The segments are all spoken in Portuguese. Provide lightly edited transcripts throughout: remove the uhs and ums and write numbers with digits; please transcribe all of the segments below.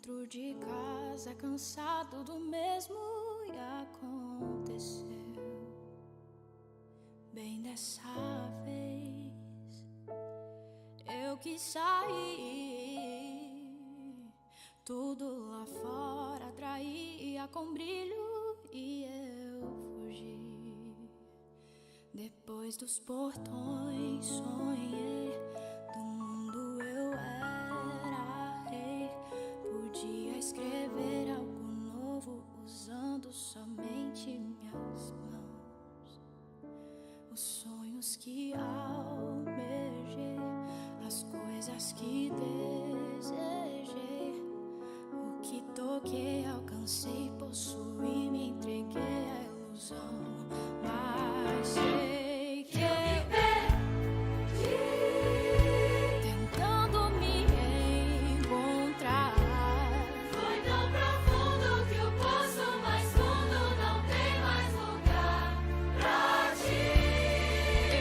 Dentro de casa, cansado do mesmo, e aconteceu bem dessa vez. Eu quis sair, tudo lá fora atraía com brilho, e eu fugi. Depois dos portões sonhei, do mundo eu era rei. Podia escrever algo novo usando somente minhas mãos. Os sonhos que almejei, as coisas que desejei, o que toquei, alcancei, possuí, me entreguei à ilusão. Mas sei que eu me perdi, tentando me encontrar. Foi tão profundo que o poço mais fundo não tem mais lugar pra ti.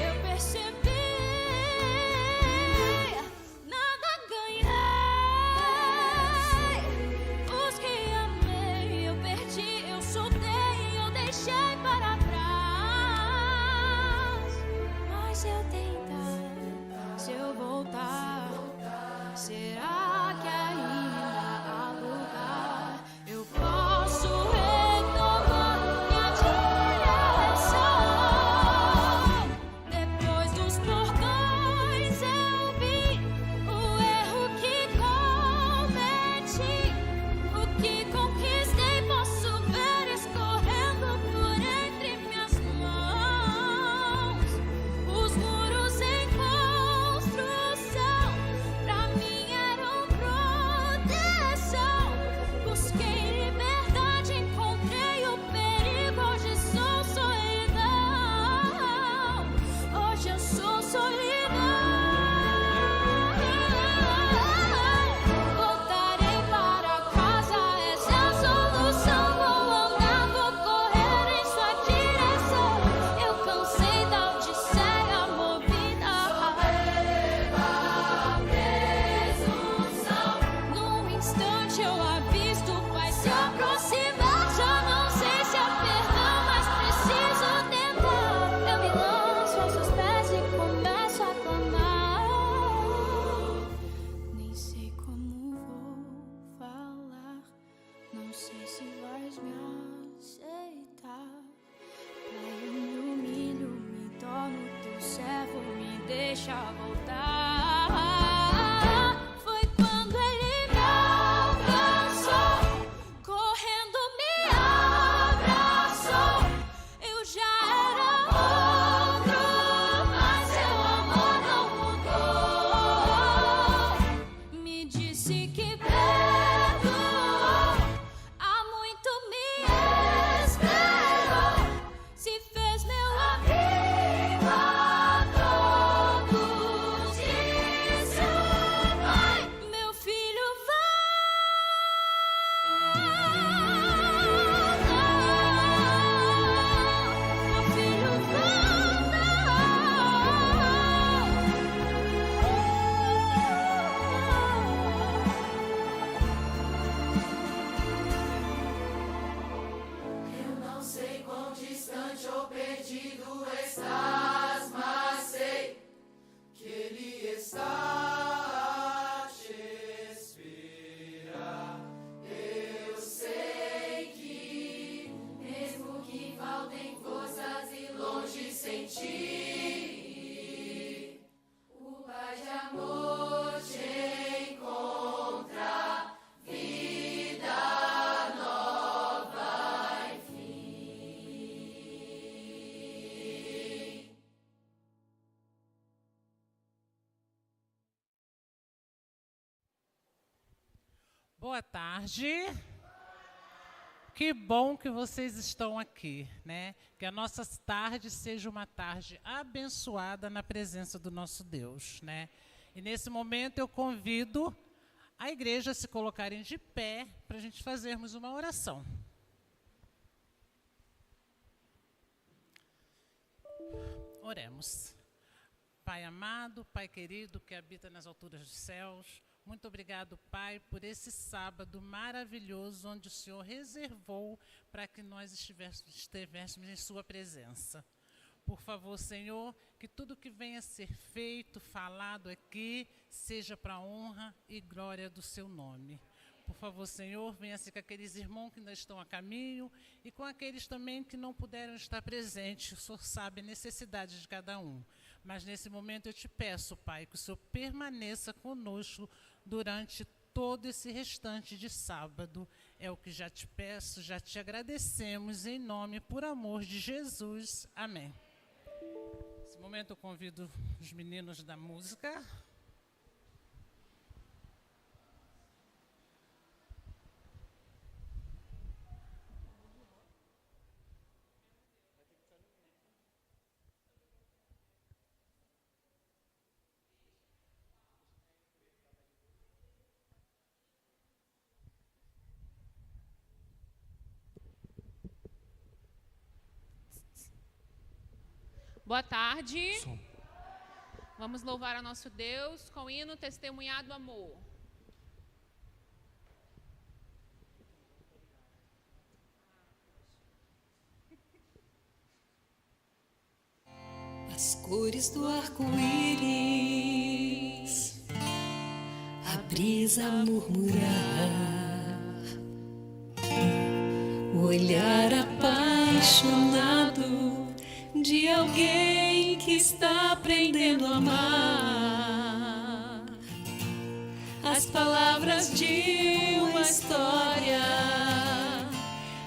Eu percebi, nada ganhei. Os que amei, eu perdi, eu soltei, eu deixei para trás. Mas se eu tentar, se eu voltar, será que ainda há lugar? Eu posso retomar minha direção. Depois dos portões eu vi o erro que cometi, o que conquistei, posso ver escorrendo por entre minhas mãos. Os muros em construção pra mim eram proteção. Busquei liberdade, encontrei o perigo, hoje sou solidão. Hoje eu sou solidão. Voltarei para casa, essa é a solução. Vou andar, vou correr em sua direção. Eu cansei da odisseia movida A presunção. num instante eu avisto o Pai se aproximar. Já não sei se é perdão, mas preciso tentar. Eu me lanço aos seus pés e começo a clamar. Nem sei como vou falar, não sei se vais me aceitar. Pai, eu me humilho, me torno teu servo, me deixa voltar. Foi quando ele me alcançou, correndo me abraçou. Eu já era outro, mas seu amor não mudou. Me disse que perdoou, há muito me esperou. Se fez meu amigo a todos. Disse, Pai, meu filho volta. Meu filho Eu não sei quão distante ou perdido estás, mas sei que Ele está a te esperar. Eu sei que, mesmo que faltem forças e longe sem ti, o Pai de amor te encontra, vida nova, enfim. Boa tarde. Que bom que vocês estão aqui, né? Que a nossa tarde seja uma tarde abençoada na presença do nosso Deus, né? E nesse momento eu convido a igreja a se colocarem de pé para a gente fazermos uma oração. Oremos. Pai amado, Pai querido, que habita nas alturas dos céus, Muito obrigado, Pai, por esse sábado maravilhoso, onde o Senhor reservou para que nós estivéssemos em sua presença. Por favor, Senhor, que tudo que venha a ser feito, falado aqui, seja para a honra e glória do seu nome. Por favor, Senhor, venha-se com aqueles irmãos que ainda estão a caminho e com aqueles também que não puderam estar presentes. O Senhor sabe a necessidade de cada um. Mas nesse momento eu te peço, Pai, que o Senhor permaneça conosco durante todo esse restante de sábado. É o que já te peço, já te agradecemos, em nome, por amor de Jesus. Amém. Nesse momento eu convido os meninos da música. Boa tarde. Vamos louvar a nosso Deus com o hino Testemunhar do Amor. As cores do arco-íris, a brisa a murmurar, o olhar apaixonado de alguém que está aprendendo a amar. As palavras de uma história,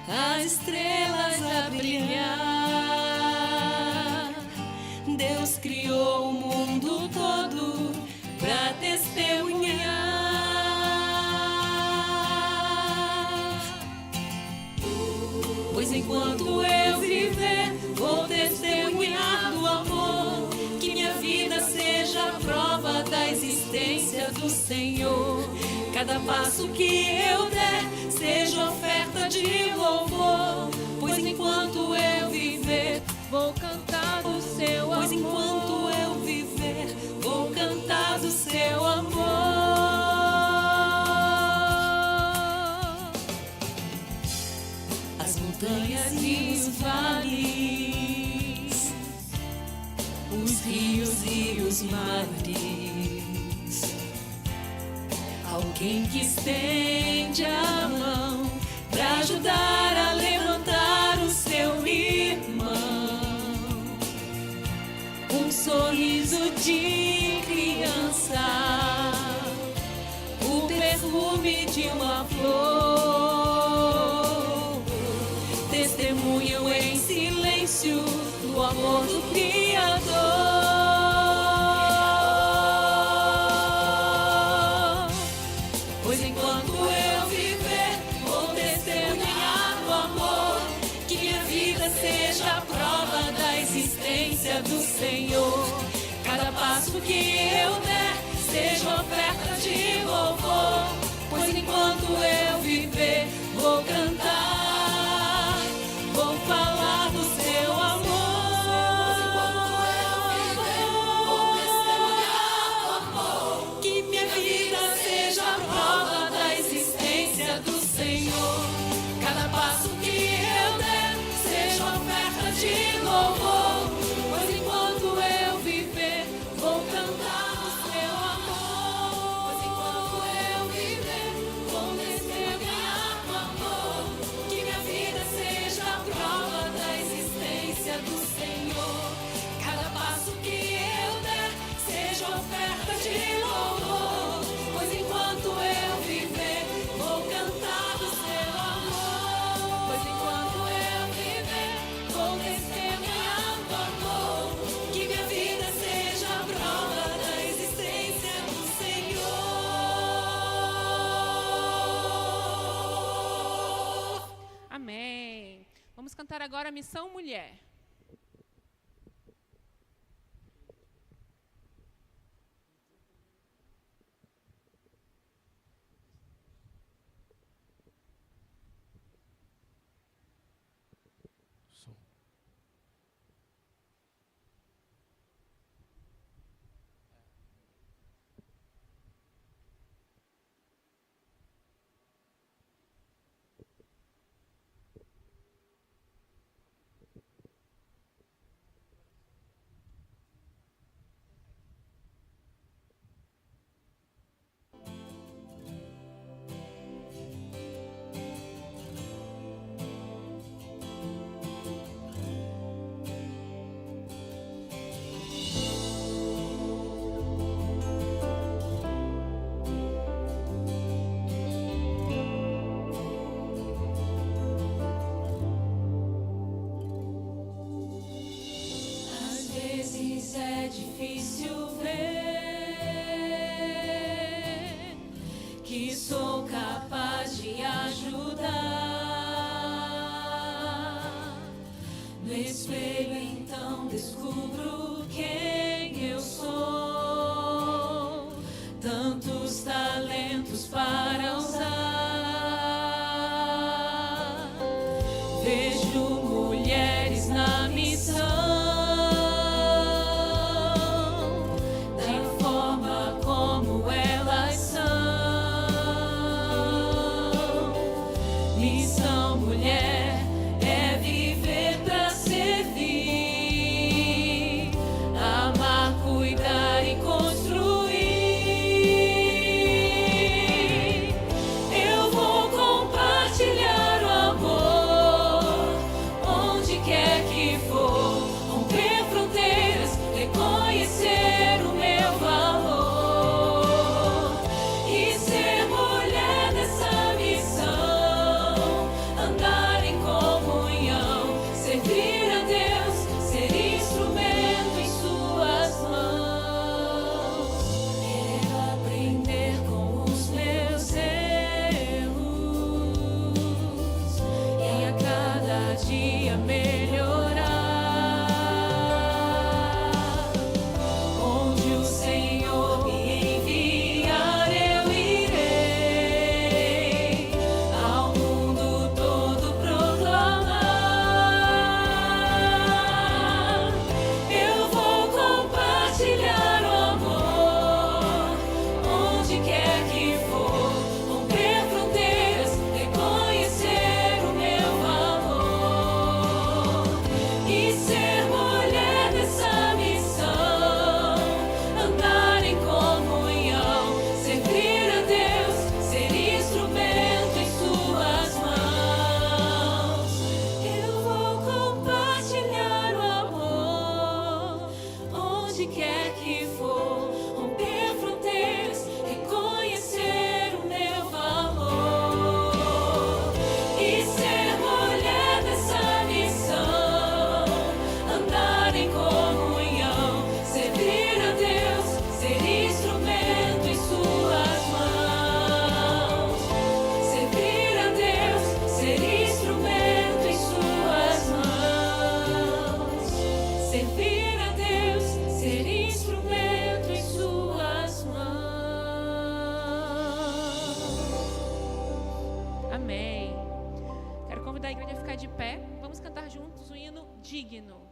as estrelas a brilhar. Deus criou o mundo todo para testemunhar. Pois enquanto eu viver, vou testemunhar do amor, que minha vida seja a prova da existência do Senhor. Cada passo que eu der seja oferta de louvor, pois enquanto eu viver, vou cantar do seu amor. Pois enquanto eu viver, vou cantar do seu amor. As montanhas e os vales, os rios e os mares, alguém que estende a mão para ajudar a levantar o seu irmão. Um sorriso de criança, o perfume de uma flor, testemunham em silêncio do amor do Criador. Pois enquanto eu viver, vou testemunhar do amor, que minha vida seja a prova da existência do Senhor. Cada passo que eu der seja oferta de louvor, pois enquanto eu viver, vou cantar, vou falar do seu amor. Vou testemunhar do amor, que minha vida seja a prova da existência do Senhor. Cada passo que eu der seja oferta de louvor, pois enquanto eu viver, vou cantar do seu amor. Pois enquanto eu viver, vou testemunhar do amor, que minha vida seja a prova da existência do Senhor. Cada passo que eu der seja oferta de louvor, pois enquanto eu viver, vou cantar do seu amor. Pois enquanto eu viver, vou testemunhar do amor, que minha vida seja a prova da existência do Senhor. Amém. Vamos cantar agora a Missão Mulher. No espelho então descubro quem eu sou. Tantos talentos para usar. Vejo mulheres na missão, da forma como elas são. Missão mulher é viver pra servir, amar, cuidar e construir. Eu vou compartilhar o amor onde quer que for, romper fronteiras, reconhecer o meu valor e ser mulher nessa missão, andar em comunhão, servir a Deus, ser instrumento em suas mãos. Quero aprender com os meus erros e a cada dia melhorar. Onde o Senhor me enviar, eu irei ao mundo todo proclamar. Eu vou compartilhar o amor onde quer que for, romper fronteiras, reconhecer o meu valor e ser mulher nessa missão, andar em comunhão, servir a Deus, ser instrumento em suas mãos. Eu vou compartilhar o amor onde quer que for, romper fronteiras, reconhecer o meu valor e ser mulher nessa missão, andar em comunhão, servir a Deus, ser instrumento em suas mãos. Servir a Deus, ser instrumento em suas mãos. Servir a Deus, ser instrumento em suas mãos. Amém. Quero convidar a igreja a ficar de pé. Vamos cantar juntos o hino Digno.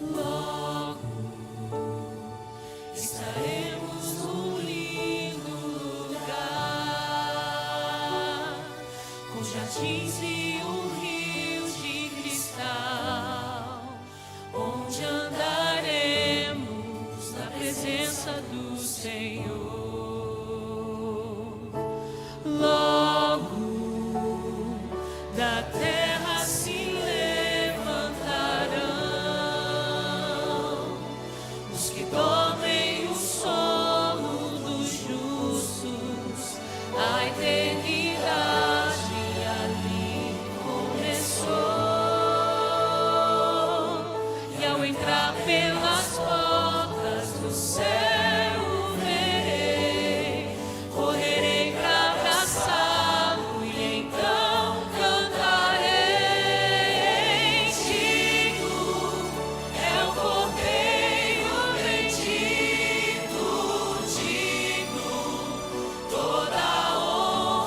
Logo estaremos num lindo lugar, com jardins e rio de cristal, onde andaremos na presença do Senhor. Logo da terra se levantarão os que dormem o sono dos justos. A eternidade ali começou, e ao entrar pelas portas do céu verei, correrei pra abraçá-lo e então cantarei. Digno é o Cordeiro bendito, digno toda a honra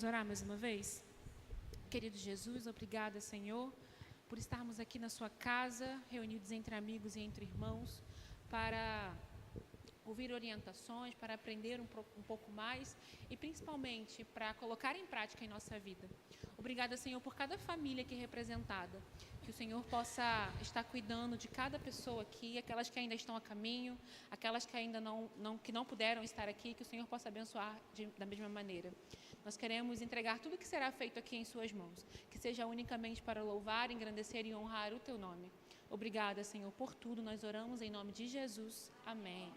Vamos orar mais uma vez? Querido Jesus, obrigada, Senhor, por estarmos aqui na sua casa, reunidos entre amigos e entre irmãos, para ouvir orientações, para aprender um pouco mais e principalmente para colocar em prática em nossa vida. Obrigada, Senhor, por cada família aqui representada. Que o Senhor possa estar cuidando de cada pessoa aqui, aquelas que ainda estão a caminho, aquelas que ainda não puderam estar aqui, que o Senhor possa abençoar da mesma maneira. Nós queremos entregar tudo que será feito aqui em suas mãos, que seja unicamente para louvar, engrandecer e honrar o teu nome. Obrigada, Senhor, por tudo. Nós oramos em nome de Jesus. Amém.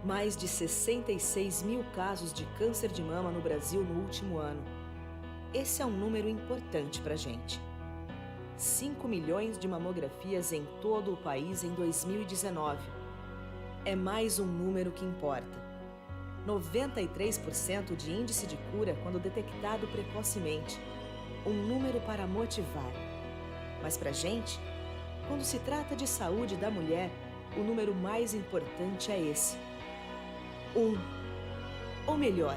Mais de 66 mil casos de câncer de mama no Brasil no último ano. Esse é um número importante para a gente. 5 milhões de mamografias em todo o país em 2019. É mais um número que importa. 93% de índice de cura quando detectado precocemente. Um número para motivar. Mas para a gente, quando se trata de saúde da mulher, o número mais importante é esse. Ou melhor,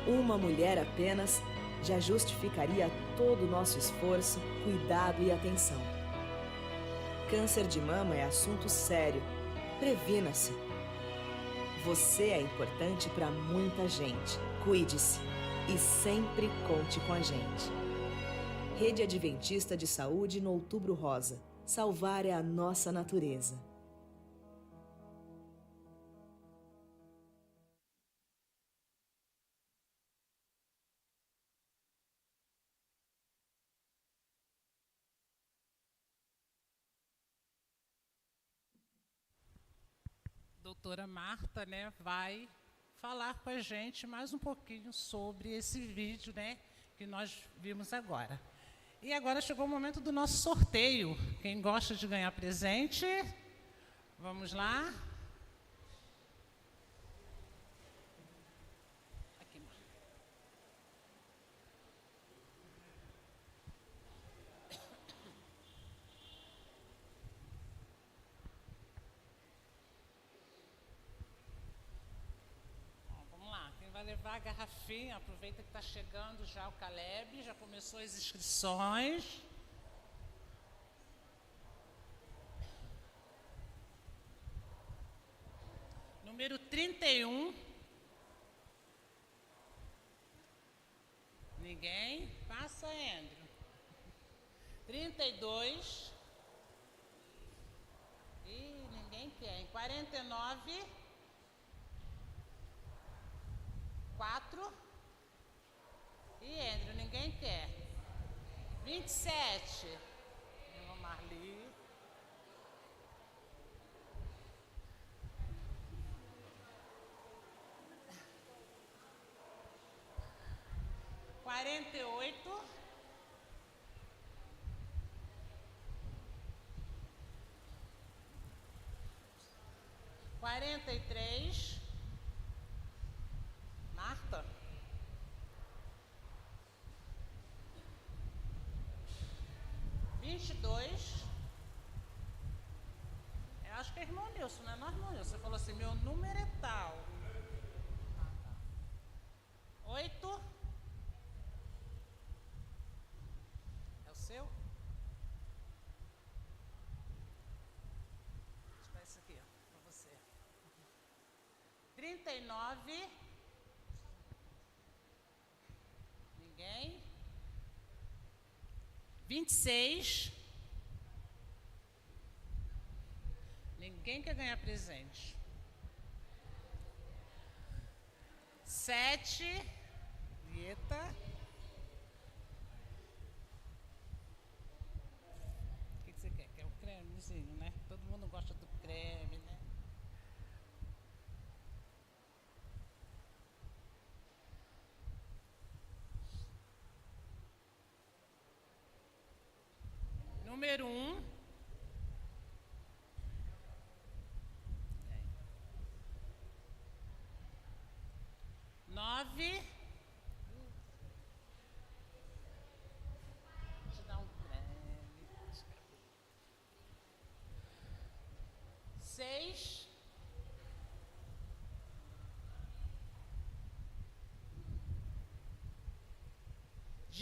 uma mulher apenas já justificaria todo o nosso esforço, cuidado e atenção. Câncer de mama é assunto sério. Previna-se. Você é importante para muita gente. Cuide-se e sempre conte com a gente. Rede Adventista de Saúde no Outubro Rosa. Salvar é a nossa natureza. Doutora Marta, né, vai falar com a gente mais um pouquinho sobre esse vídeo, né, que nós vimos agora. E agora chegou o momento do nosso sorteio. Quem gosta de ganhar presente, vamos lá. Aqui. Vai levar a garrafinha, aproveita que está chegando já o Caleb, já começou as inscrições. Número 31. Ninguém? Passa, Andrew. 32. Ih, ninguém quer. 49. 4. E Andrew, ninguém quer. 27. Marli. 48. 43. Marta. 22. Eu acho que é irmão Nilson, não é não, irmão Nilson? Você falou assim, meu número é tal. 8. É o seu? Deixa eu dar esse aqui, ó, para você. 39. Ninguém. 26. Ninguém quer ganhar presente. 7. Eita. O que você quer? Quer o cremezinho, né? Todo mundo gosta do creme, né? Número 1.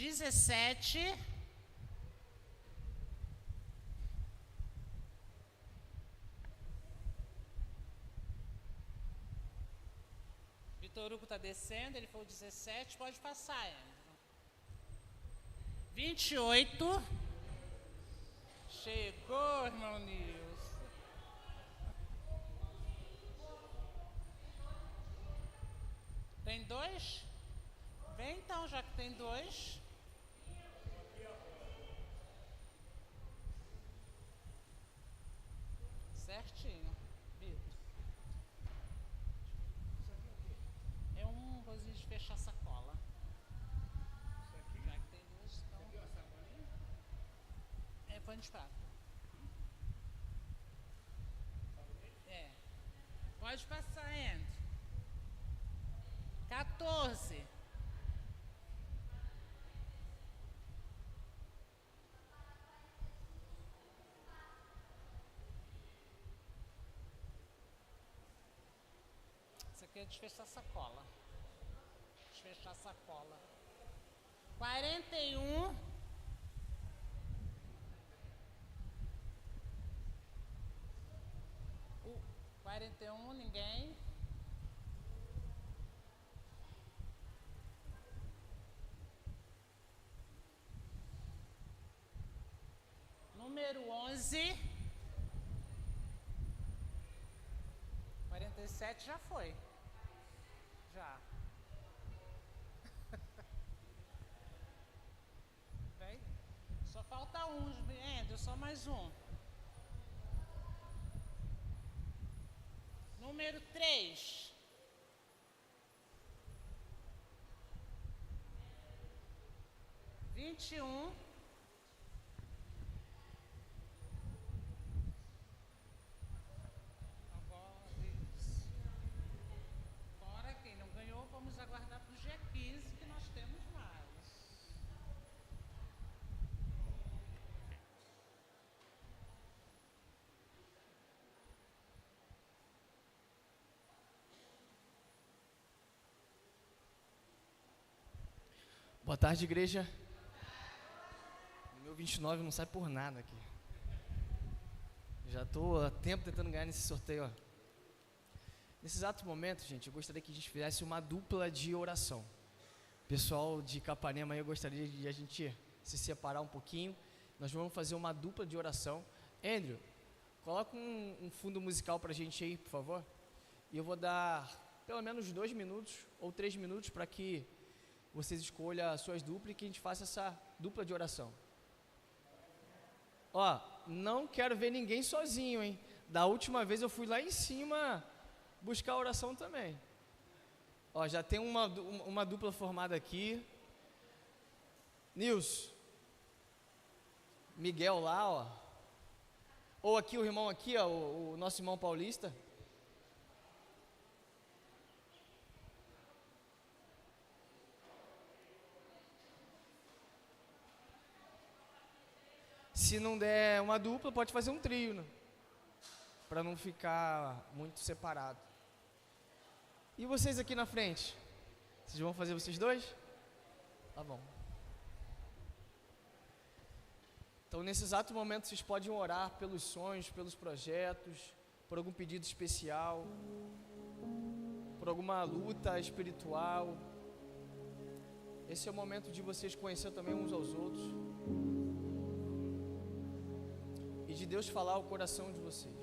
17. Vitor Hugo está descendo, ele foi o 17, pode passar, Andrew. 28. Chegou, irmão Nilson. Tem 2? Vem então, já que tem 2. Certinho, Vitor. É um coisinho de fechar a sacola. Já que tem 2, então. É pano de prato. É. Pode passar, Andrew. 14. Isso aqui é desfechar a sacola. Desfechar a sacola. 41. O 41, ninguém. Número 11. 47 já foi. Já. Vem. Só falta um, Andrew, só mais um. Número 3. Vinte e um. Fora quem não ganhou, vamos aguardar para o dia 15, que nós temos mais. Boa tarde, igreja. O meu 29 não sai por nada aqui. Já estou há tempo tentando ganhar nesse sorteio, ó. Nesse exato momento, gente, eu gostaria que a gente fizesse uma dupla de oração. Pessoal de Capanema, eu gostaria de a gente se separar um pouquinho. Nós vamos fazer uma dupla de oração. Andrew, coloca um fundo musical para a gente aí, por favor. E eu vou dar pelo menos 2 minutos ou 3 minutos para que vocês escolham as suas duplas e que a gente faça essa dupla de oração. Ó, não quero ver ninguém sozinho, hein? Da última vez eu fui lá em cima buscar a oração também. Ó, já tem uma dupla formada aqui. Nilson. Miguel lá, ó. Ou aqui o irmão aqui, ó, o nosso irmão paulista. Se não der uma dupla, pode fazer um trio, né? Para não ficar muito separado. E vocês aqui na frente? Vocês vão fazer vocês dois? Tá bom. Então, nesse exato momento, vocês podem orar pelos sonhos, pelos projetos, por algum pedido especial, por alguma luta espiritual. Esse é o momento de vocês conhecer também uns aos outros. E de Deus falar ao coração de vocês.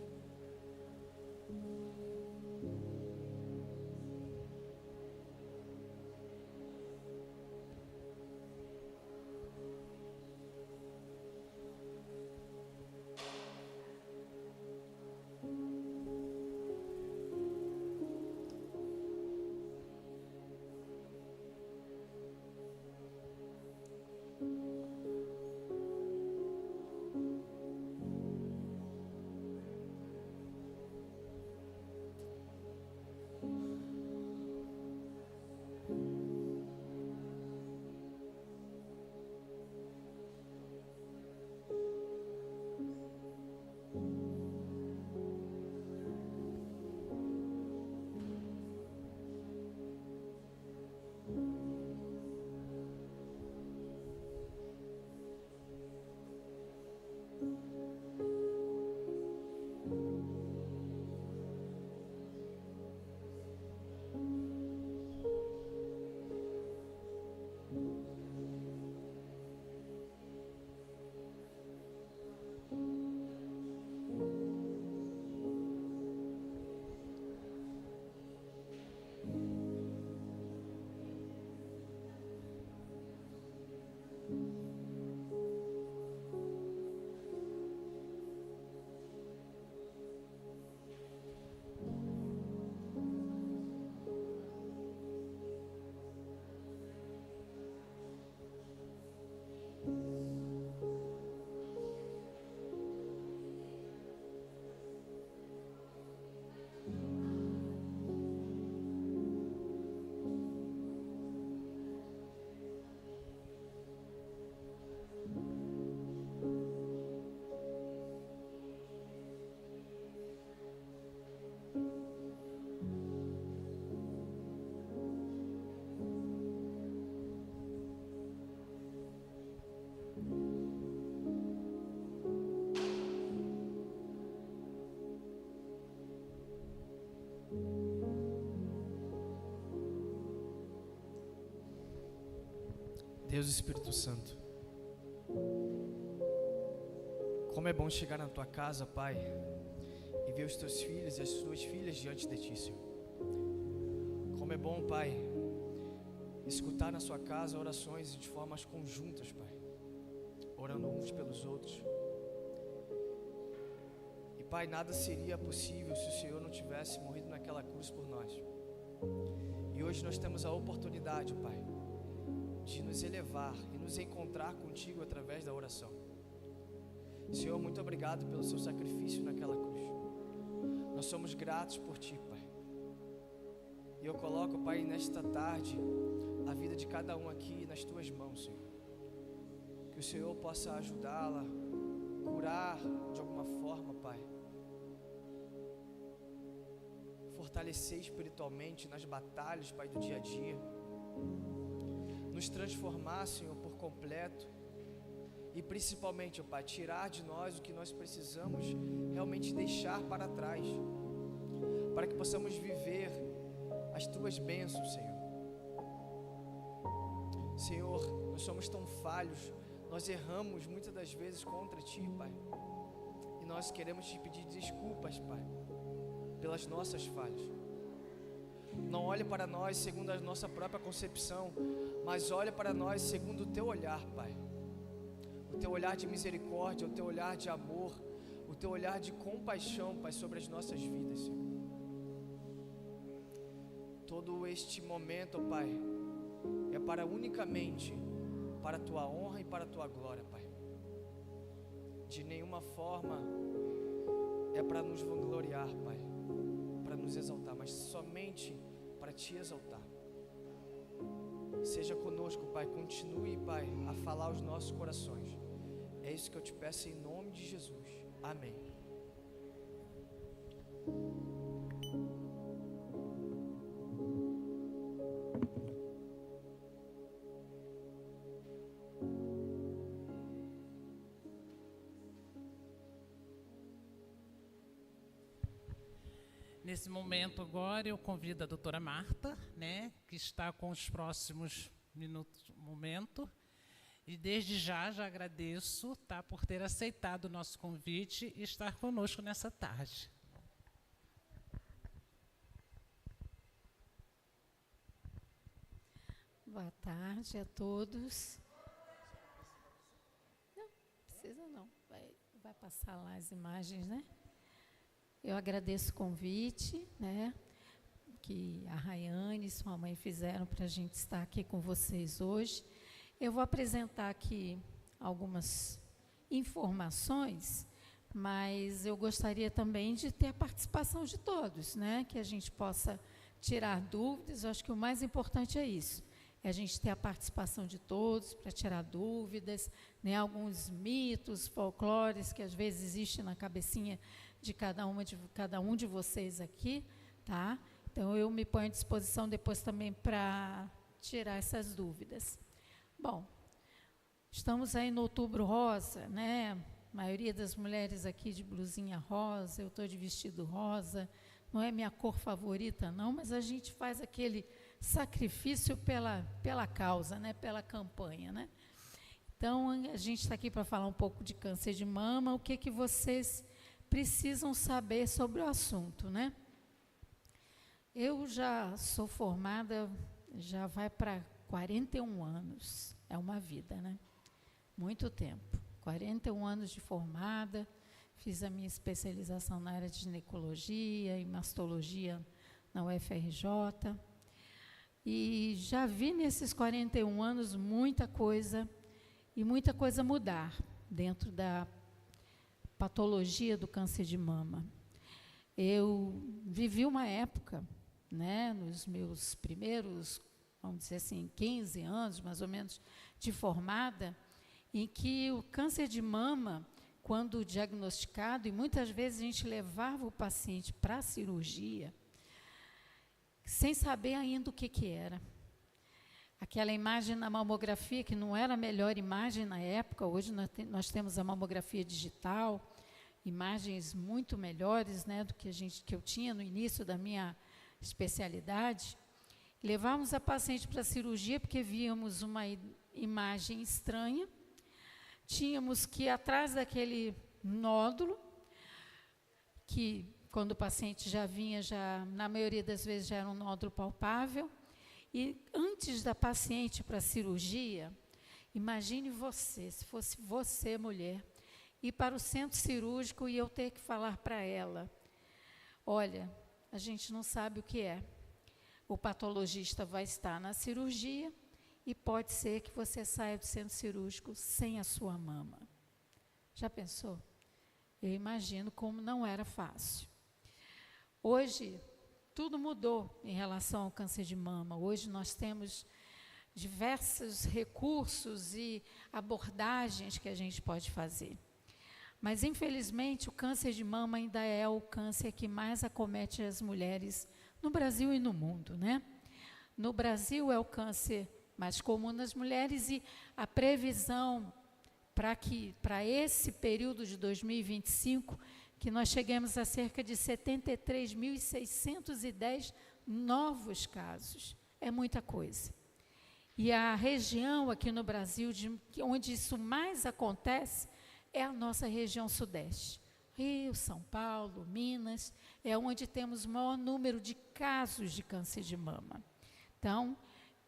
Deus Espírito Santo, como é bom chegar na tua casa, Pai, e ver os teus filhos e as tuas filhas diante de ti, Senhor. Como é bom, Pai, escutar na sua casa orações de formas conjuntas, Pai, orando uns pelos outros. E, Pai, nada seria possível se o Senhor não tivesse morrido naquela cruz por nós. E hoje nós temos a oportunidade, Pai, de nos elevar e nos encontrar contigo através da oração. Senhor, muito obrigado pelo seu sacrifício naquela cruz. Nós somos gratos por ti, Pai. E eu coloco, Pai, nesta tarde, a vida de cada um aqui nas tuas mãos, Senhor. Que o Senhor possa ajudá-la, curar de alguma forma, Pai. Fortalecer espiritualmente nas batalhas, Pai, do dia a dia. Nos transformar, Senhor, por completo. E principalmente, ó Pai, tirar de nós o que nós precisamos realmente deixar para trás, para que possamos viver as Tuas bênçãos, Senhor. Senhor, nós somos tão falhos, nós erramos muitas das vezes contra Ti, Pai. E nós queremos Te pedir desculpas, Pai, pelas nossas falhas. Não olhe para nós segundo a nossa própria concepção, mas olhe para nós segundo o Teu olhar, Pai. O Teu olhar de misericórdia, o Teu olhar de amor, o Teu olhar de compaixão, Pai, sobre as nossas vidas, Senhor. Todo este momento, Pai, é para unicamente para a Tua honra e para a Tua glória, Pai. De nenhuma forma é para nos vangloriar, Pai, para nos exaltar, mas somente para Te exaltar. Seja conosco, Pai, continue, Pai, a falar aos nossos corações. É isso que eu te peço em nome de Jesus. Amém. Nesse momento agora eu convido a doutora Marta, né, que está com os próximos momento. E desde já agradeço, tá, por ter aceitado o nosso convite e estar conosco nessa tarde. Boa tarde a todos. Não, precisa não, vai passar lá as imagens, né? Eu agradeço o convite, né, que a Rayane e sua mãe fizeram para a gente estar aqui com vocês hoje. Eu vou apresentar aqui algumas informações, mas eu gostaria também de ter a participação de todos, né? Que a gente possa tirar dúvidas. Eu acho que o mais importante é isso, é a gente ter a participação de todos para tirar dúvidas, né? Alguns mitos, folclores que às vezes existem na cabecinha de cada um de vocês aqui, tá? Então eu me ponho à disposição depois também para tirar essas dúvidas. Bom, estamos aí no Outubro Rosa, né? A maioria das mulheres aqui de blusinha rosa, eu estou de vestido rosa, não é minha cor favorita não, mas a gente faz aquele sacrifício pela causa, né? Pela campanha, né? Então, a gente está aqui para falar um pouco de câncer de mama, o que vocês precisam saber sobre o assunto, né? Eu já sou formada, já vai para 41 anos, é uma vida, né? Muito tempo, 41 anos de formada, fiz a minha especialização na área de ginecologia e mastologia na UFRJ, e já vi nesses 41 anos muita coisa mudar dentro da patologia do câncer de mama. Eu vivi uma época, né, nos meus primeiros, vamos dizer assim, 15 anos, mais ou menos, de formada, em que o câncer de mama, quando diagnosticado, e muitas vezes a gente levava o paciente para a cirurgia, sem saber ainda o que era. Aquela imagem na mamografia, que não era a melhor imagem na época, hoje nós temos a mamografia digital, imagens muito melhores, né, do que eu tinha no início da minha especialidade. Levávamos a paciente para a cirurgia porque víamos imagem estranha. Tínhamos que ir atrás daquele nódulo, que quando o paciente já vinha, na maioria das vezes já era um nódulo palpável. E antes da paciente para a cirurgia, imagine você, se fosse você, mulher, ir para o centro cirúrgico e eu ter que falar para ela, olha, a gente não sabe o que é. O patologista vai estar na cirurgia e pode ser que você saia do centro cirúrgico sem a sua mama. Já pensou? Eu imagino como não era fácil. Hoje, tudo mudou em relação ao câncer de mama. Hoje nós temos diversos recursos e abordagens que a gente pode fazer. Mas, infelizmente, o câncer de mama ainda é o câncer que mais acomete as mulheres no Brasil e no mundo, né? No Brasil é o câncer mais comum nas mulheres e a previsão para esse período de 2025, que nós chegamos a cerca de 73.610 novos casos. É muita coisa. E a região aqui no Brasil, onde isso mais acontece, é a nossa região sudeste. Rio, São Paulo, Minas, é onde temos o maior número de casos de câncer de mama. Então,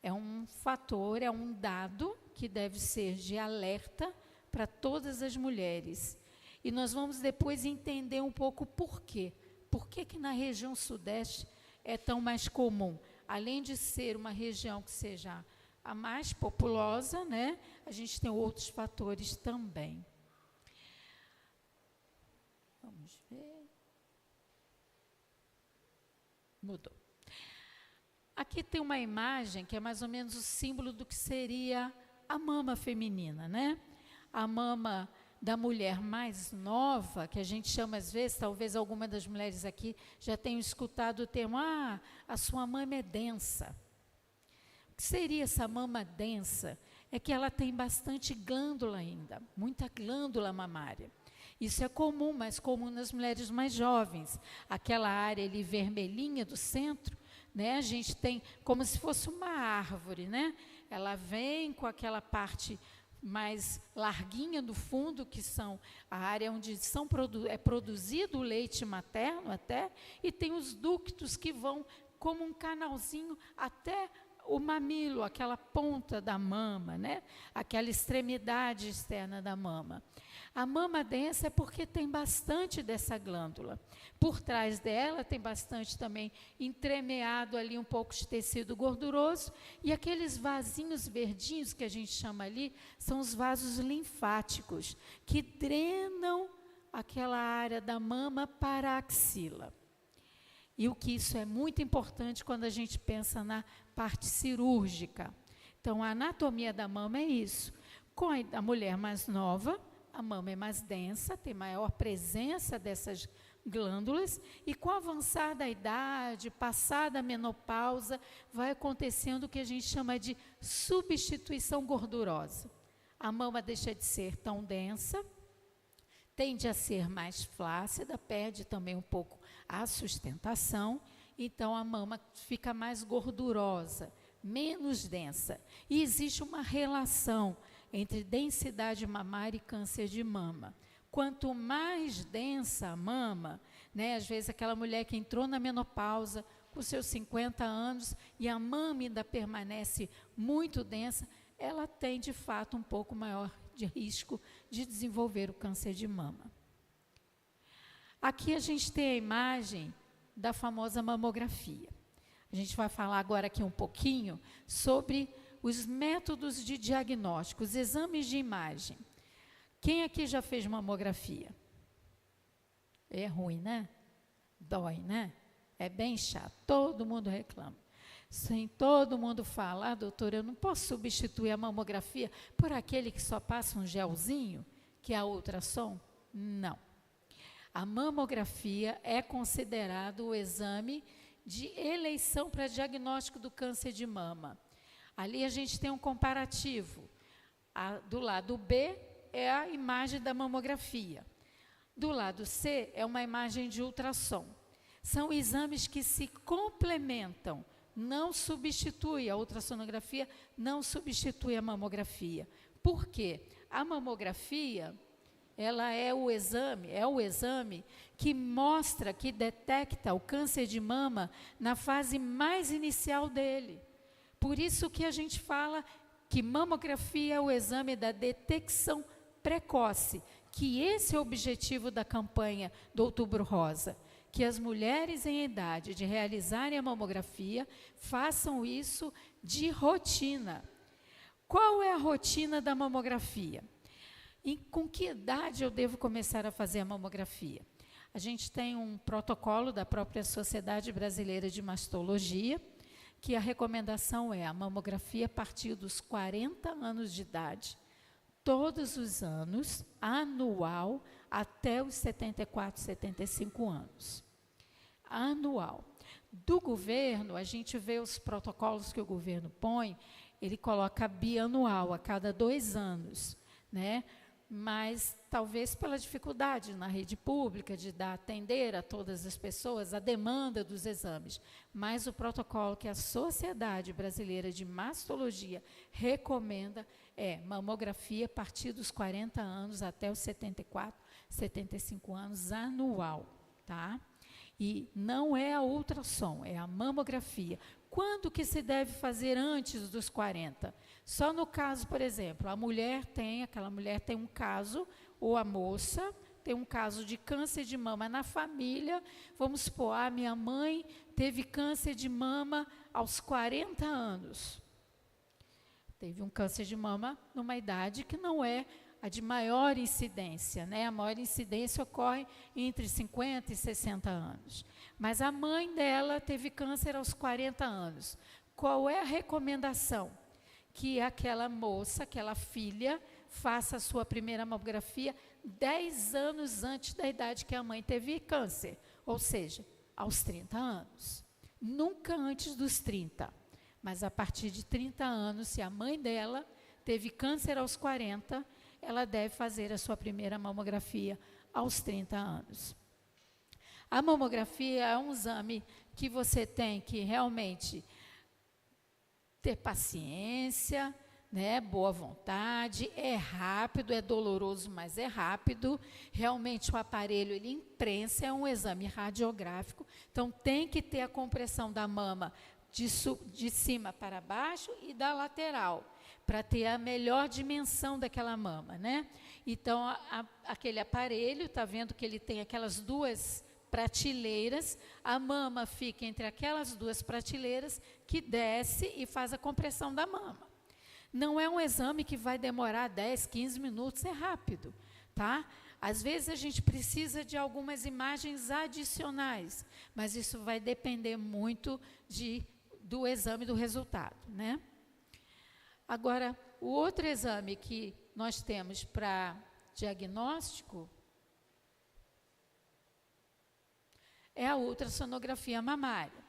é um fator, é um dado que deve ser de alerta para todas as mulheres. E nós vamos depois entender um pouco por quê. Por que que na região sudeste é tão mais comum? Além de ser uma região que seja a mais populosa, né, a gente tem outros fatores também. Vamos ver. Mudou. Aqui tem uma imagem que é mais ou menos o símbolo do que seria a mama feminina, né? A mama da mulher mais nova, que a gente chama às vezes, talvez alguma das mulheres aqui já tenham escutado o termo, a sua mama é densa. O que seria essa mama densa? É que ela tem bastante glândula ainda, muita glândula mamária. Isso é comum, mais comum nas mulheres mais jovens. Aquela área ali vermelhinha do centro, né, a gente tem como se fosse uma árvore, né? Ela vem com aquela parte mais larguinha do fundo, que são a área onde é produzido o leite materno até, e tem os ductos que vão como um canalzinho até o mamilo, aquela ponta da mama, né? Aquela extremidade externa da mama. A mama densa é porque tem bastante dessa glândula. Por trás dela tem bastante também entremeado ali um pouco de tecido gorduroso, e aqueles vasinhos verdinhos que a gente chama ali são os vasos linfáticos, que drenam aquela área da mama para a axila. E o que isso é muito importante quando a gente pensa na parte cirúrgica. Então, a anatomia da mama é isso. Com a mulher mais nova, a mama é mais densa, tem maior presença dessas glândulas, e com o avançar da idade, passada a menopausa, vai acontecendo o que a gente chama de substituição gordurosa. A mama deixa de ser tão densa, tende a ser mais flácida, perde também um pouco a sustentação, então a mama fica mais gordurosa, menos densa. E existe uma relação entre densidade mamária e câncer de mama. Quanto mais densa a mama, né, às vezes aquela mulher que entrou na menopausa com seus 50 anos e a mama ainda permanece muito densa, ela tem de fato um pouco maior de risco de desenvolver o câncer de mama. Aqui a gente tem a imagem da famosa mamografia. A gente vai falar agora aqui um pouquinho sobre os métodos de diagnóstico, os exames de imagem. Quem aqui já fez mamografia? É ruim, né? Dói, né? É bem chato, todo mundo reclama. Sim, todo mundo fala, doutora, eu não posso substituir a mamografia por aquele que só passa um gelzinho, que é a ultrassom? Não. A mamografia é considerado o exame de eleição para diagnóstico do câncer de mama. Ali a gente tem um comparativo. Do lado B é a imagem da mamografia. Do lado C é uma imagem de ultrassom. São exames que se complementam não substitui, a ultrassonografia não substitui a mamografia. Por quê? A mamografia, ela é o exame que mostra, que detecta o câncer de mama na fase mais inicial dele. Por isso que a gente fala que mamografia é o exame da detecção precoce, que esse é o objetivo da campanha do Outubro Rosa, que as mulheres em idade de realizarem a mamografia façam isso de rotina. Qual é a rotina da mamografia? E com que idade eu devo começar a fazer a mamografia? A gente tem um protocolo da própria Sociedade Brasileira de Mastologia, que a recomendação é a mamografia a partir dos 40 anos de idade, todos os anos, anual, até os 74, 75 anos. Anual. Do governo, a gente vê os protocolos que o governo põe, ele coloca bianual, a cada 2 anos, né? Mas talvez pela dificuldade na rede pública de atender a todas as pessoas, a demanda dos exames. Mas o protocolo que a Sociedade Brasileira de Mastologia recomenda é mamografia a partir dos 40 anos até os 74, 75 anos, anual, tá? E não é a ultrassom, é a mamografia. Quando que se deve fazer antes dos 40? Só no caso, por exemplo, aquela mulher tem um caso, ou a moça tem um caso de câncer de mama na família, vamos supor, minha mãe teve câncer de mama aos 40 anos. Teve um câncer de mama numa idade que não é a de maior incidência, né? A maior incidência ocorre entre 50 e 60 anos. Mas a mãe dela teve câncer aos 40 anos. Qual é a recomendação? Que aquela moça, aquela filha, faça a sua primeira mamografia 10 anos antes da idade que a mãe teve câncer, ou seja, aos 30 anos. Nunca antes dos 30, mas a partir de 30 anos, se a mãe dela teve câncer aos 40, ela deve fazer a sua primeira mamografia aos 30 anos. A mamografia é um exame que você tem que realmente ter paciência, né, boa vontade, é rápido, é doloroso, mas é rápido. Realmente o aparelho, ele imprensa, é um exame radiográfico, então tem que ter a compressão da mama de cima para baixo e da lateral, para ter a melhor dimensão daquela mama, né? Então, aquele aparelho, está vendo que ele tem aquelas 2 prateleiras, a mama fica entre aquelas 2 prateleiras, que desce e faz a compressão da mama. Não é um exame que vai demorar 10, 15 minutos, é rápido, tá? Às vezes a gente precisa de algumas imagens adicionais, mas isso vai depender muito do exame, do resultado, né? Agora, o outro exame que nós temos para diagnóstico é a ultrassonografia mamária.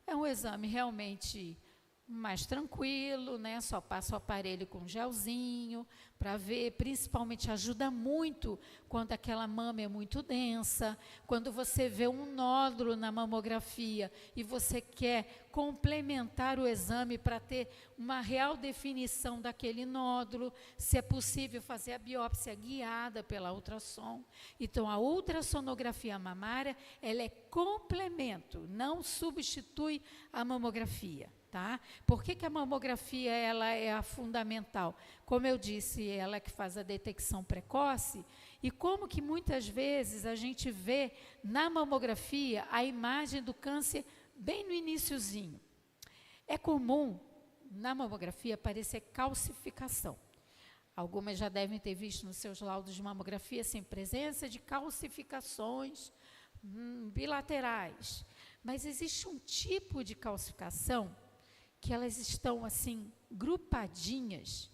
É um exame realmente mais tranquilo, né? Só passa o aparelho com gelzinho para ver, principalmente ajuda muito quando aquela mama é muito densa, quando você vê um nódulo na mamografia e você quer complementar o exame para ter uma real definição daquele nódulo, se é possível fazer a biópsia guiada pela ultrassom. Então, a ultrassonografia mamária, ela é complemento, não substitui a mamografia. Tá? Por que a mamografia ela é a fundamental? Como eu disse, ela é que faz a detecção precoce, e como que muitas vezes a gente vê na mamografia a imagem do câncer bem no iniciozinho. É comum na mamografia aparecer calcificação. Algumas já devem ter visto nos seus laudos de mamografia, assim, presença de calcificações bilaterais. Mas existe um tipo de calcificação que elas estão assim, grupadinhas,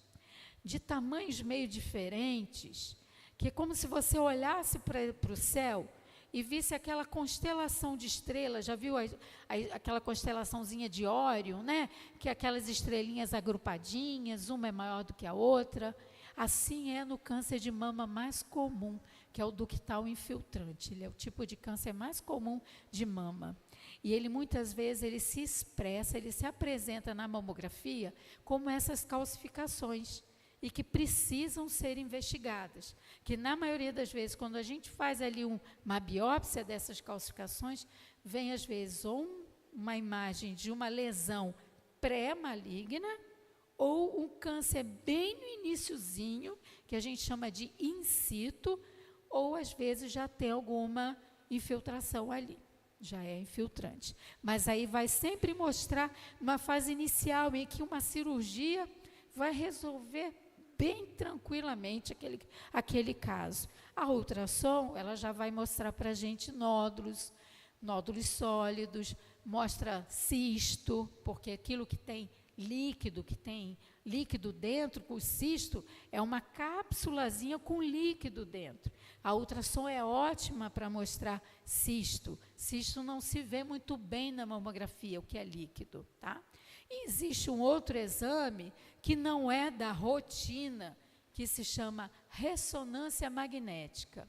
de tamanhos meio diferentes, que é como se você olhasse para o céu e visse aquela constelação de estrelas. Já viu aquela constelaçãozinha de Órion, né? Que é aquelas estrelinhas agrupadinhas, uma é maior do que a outra. Assim é no câncer de mama mais comum, que é o ductal infiltrante. Ele é o tipo de câncer mais comum de mama. E ele muitas vezes ele se expressa, ele se apresenta na mamografia como essas calcificações e que precisam ser investigadas. Que na maioria das vezes, quando a gente faz ali uma biópsia dessas calcificações, vem às vezes ou uma imagem de uma lesão pré-maligna ou um câncer bem no iniciozinho, que a gente chama de in situ, ou às vezes já tem alguma infiltração ali, já é infiltrante. Mas aí vai sempre mostrar uma fase inicial em que uma cirurgia vai resolver bem tranquilamente aquele caso. A ultrassom, ela já vai mostrar para a gente nódulos sólidos, mostra cisto, porque aquilo que tem líquido dentro, o cisto é uma cápsulazinha com líquido dentro. A ultrassom é ótima para mostrar cisto. Cisto não se vê muito bem na mamografia, o que é líquido, tá? E existe um outro exame que não é da rotina, que se chama ressonância magnética.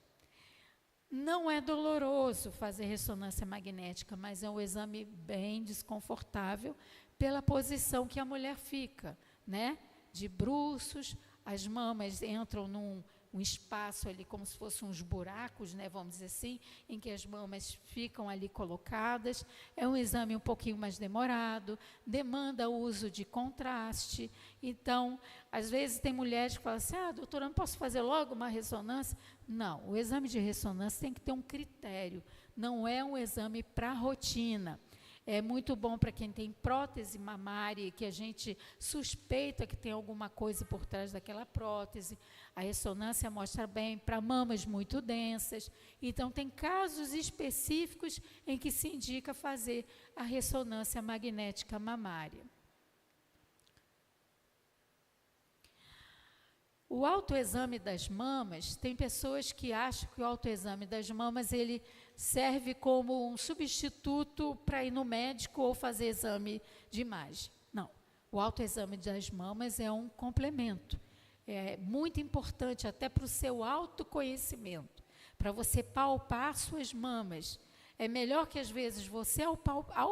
Não é doloroso fazer ressonância magnética, mas é um exame bem desconfortável pela posição que a mulher fica, né? De bruços, as mamas entram num espaço ali como se fossem uns buracos, né? Vamos dizer assim, em que as mamas ficam ali colocadas. É um exame um pouquinho mais demorado, demanda o uso de contraste. Então, às vezes tem mulheres que falam assim, doutora, não posso fazer logo uma ressonância? Não, o exame de ressonância tem que ter um critério, não é um exame para rotina. É muito bom para quem tem prótese mamária e que a gente suspeita que tem alguma coisa por trás daquela prótese. A ressonância mostra bem para mamas muito densas. Então, tem casos específicos em que se indica fazer a ressonância magnética mamária. O autoexame das mamas, tem pessoas que acham que o autoexame das mamas ele serve como um substituto para ir no médico ou fazer exame de imagem. Não, o autoexame das mamas é um complemento. É muito importante até para o seu autoconhecimento, para você palpar suas mamas. É melhor que às vezes você, ao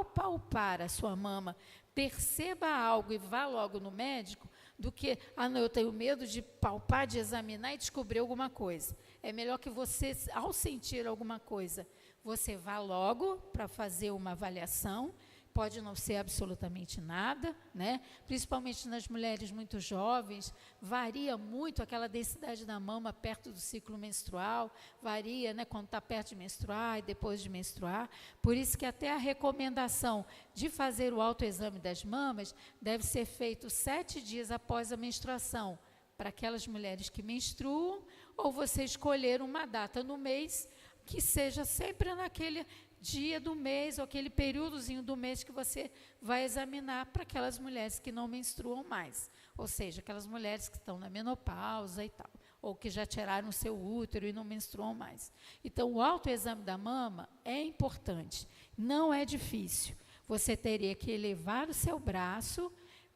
palpar a sua mama, perceba algo e vá logo no médico, do que, não, eu tenho medo de palpar, de examinar e descobrir alguma coisa. É melhor que você, ao sentir alguma coisa, você vá logo para fazer uma avaliação, pode não ser absolutamente nada, né? Principalmente nas mulheres muito jovens, varia muito aquela densidade da mama perto do ciclo menstrual, varia, né, quando está perto de menstruar e depois de menstruar. Por isso que até a recomendação de fazer o autoexame das mamas deve ser feito 7 dias após a menstruação, para aquelas mulheres que menstruam, ou você escolher uma data no mês que seja sempre naquele dia do mês, ou aquele períodozinho do mês que você vai examinar para aquelas mulheres que não menstruam mais, ou seja, aquelas mulheres que estão na menopausa e tal, ou que já tiraram o seu útero e não menstruam mais. Então, o autoexame da mama é importante, não é difícil. Você teria que elevar o seu braço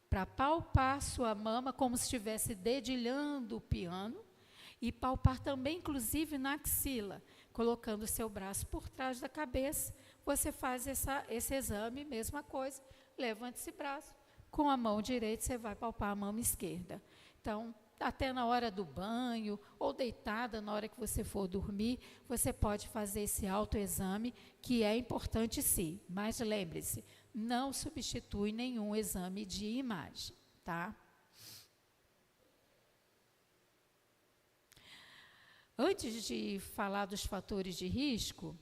para palpar sua mama como se estivesse dedilhando o piano e palpar também, inclusive, na axila, colocando o seu braço por trás da cabeça, você faz esse exame, mesma coisa, levanta esse braço, com a mão direita você vai palpar a mão esquerda. Então, até na hora do banho, ou deitada na hora que você for dormir, você pode fazer esse autoexame, que é importante sim, mas lembre-se, não substitui nenhum exame de imagem, tá? Antes de falar dos fatores de risco,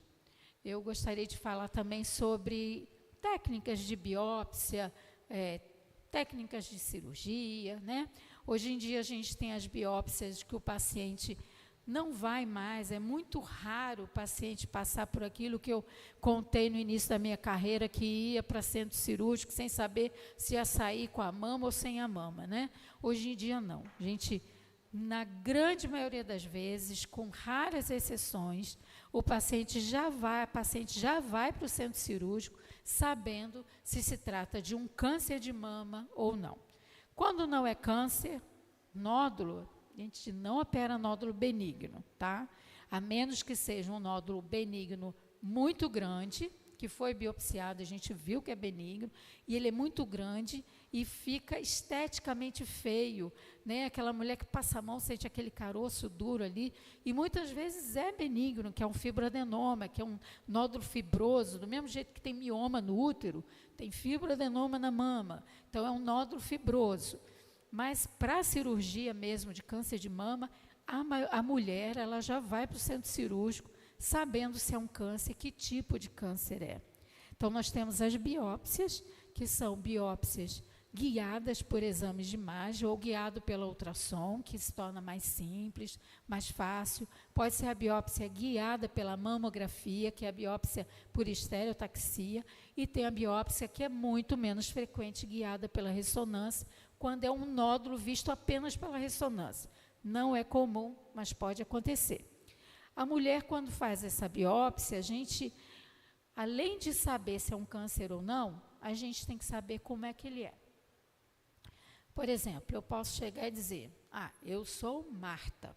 eu gostaria de falar também sobre técnicas de biópsia, técnicas de cirurgia, né? Hoje em dia a gente tem as biópsias que o paciente não vai mais, é muito raro o paciente passar por aquilo que eu contei no início da minha carreira, que ia para centro cirúrgico sem saber se ia sair com a mama ou sem a mama, né? Hoje em dia não, a gente... Na grande maioria das vezes, com raras exceções, a paciente já vai para o centro cirúrgico sabendo se se trata de um câncer de mama ou não. Quando não é câncer, nódulo, a gente não opera nódulo benigno, tá? A menos que seja um nódulo benigno muito grande, que foi biopsiado, a gente viu que é benigno, e ele é muito grande e fica esteticamente feio, né? Aquela mulher que passa a mão, sente aquele caroço duro ali, e muitas vezes é benigno, que é um fibroadenoma, que é um nódulo fibroso, do mesmo jeito que tem mioma no útero, tem fibroadenoma na mama, então é um nódulo fibroso. Mas para a cirurgia mesmo de câncer de mama, a mulher ela já vai para o centro cirúrgico, sabendo se é um câncer, que tipo de câncer é. Então, nós temos as biópsias, que são biópsias guiadas por exames de imagem ou guiado pela ultrassom, que se torna mais simples, mais fácil. Pode ser a biópsia guiada pela mamografia, que é a biópsia por estereotaxia, e tem a biópsia que é muito menos frequente, guiada pela ressonância, quando é um nódulo visto apenas pela ressonância. Não é comum, mas pode acontecer. A mulher, quando faz essa biópsia, a gente, além de saber se é um câncer ou não, a gente tem que saber como é que ele é. Por exemplo, eu posso chegar e dizer, eu sou Marta.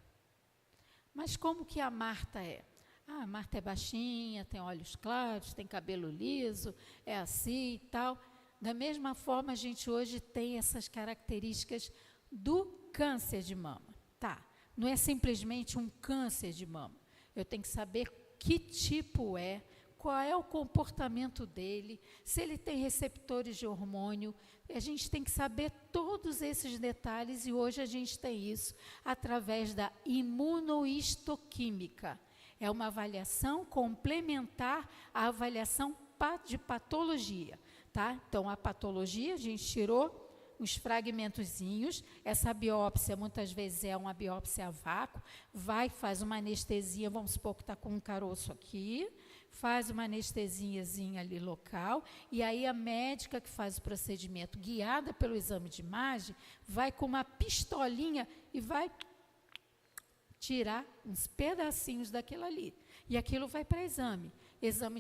Mas como que a Marta é? A Marta é baixinha, tem olhos claros, tem cabelo liso, é assim e tal. Da mesma forma, a gente hoje tem essas características do câncer de mama. Tá, não é simplesmente um câncer de mama. Eu tenho que saber que tipo é, qual é o comportamento dele, se ele tem receptores de hormônio. A gente tem que saber todos esses detalhes e hoje a gente tem isso através da imunohistoquímica. É uma avaliação complementar à avaliação de patologia. Tá? Então, a patologia, a gente tirou uns fragmentozinhos, essa biópsia muitas vezes é uma biópsia a vácuo, faz uma anestesia, vamos supor que está com um caroço aqui, faz uma anestesiazinha ali local, e aí a médica que faz o procedimento, guiada pelo exame de imagem, vai com uma pistolinha e vai tirar uns pedacinhos daquilo ali. E aquilo vai para exame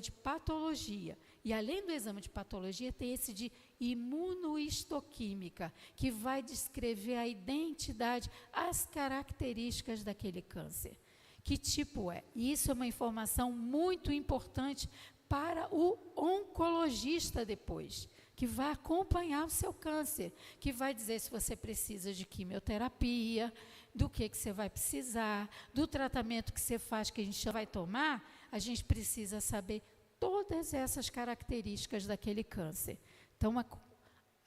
de patologia. E além do exame de patologia, tem esse de imunohistoquímica, que vai descrever a identidade, as características daquele câncer. Que tipo é? E isso é uma informação muito importante para o oncologista depois, que vai acompanhar o seu câncer, que vai dizer se você precisa de quimioterapia, do que você vai precisar, do tratamento que você faz, que a gente vai tomar, a gente precisa saber todas essas características daquele câncer. Então,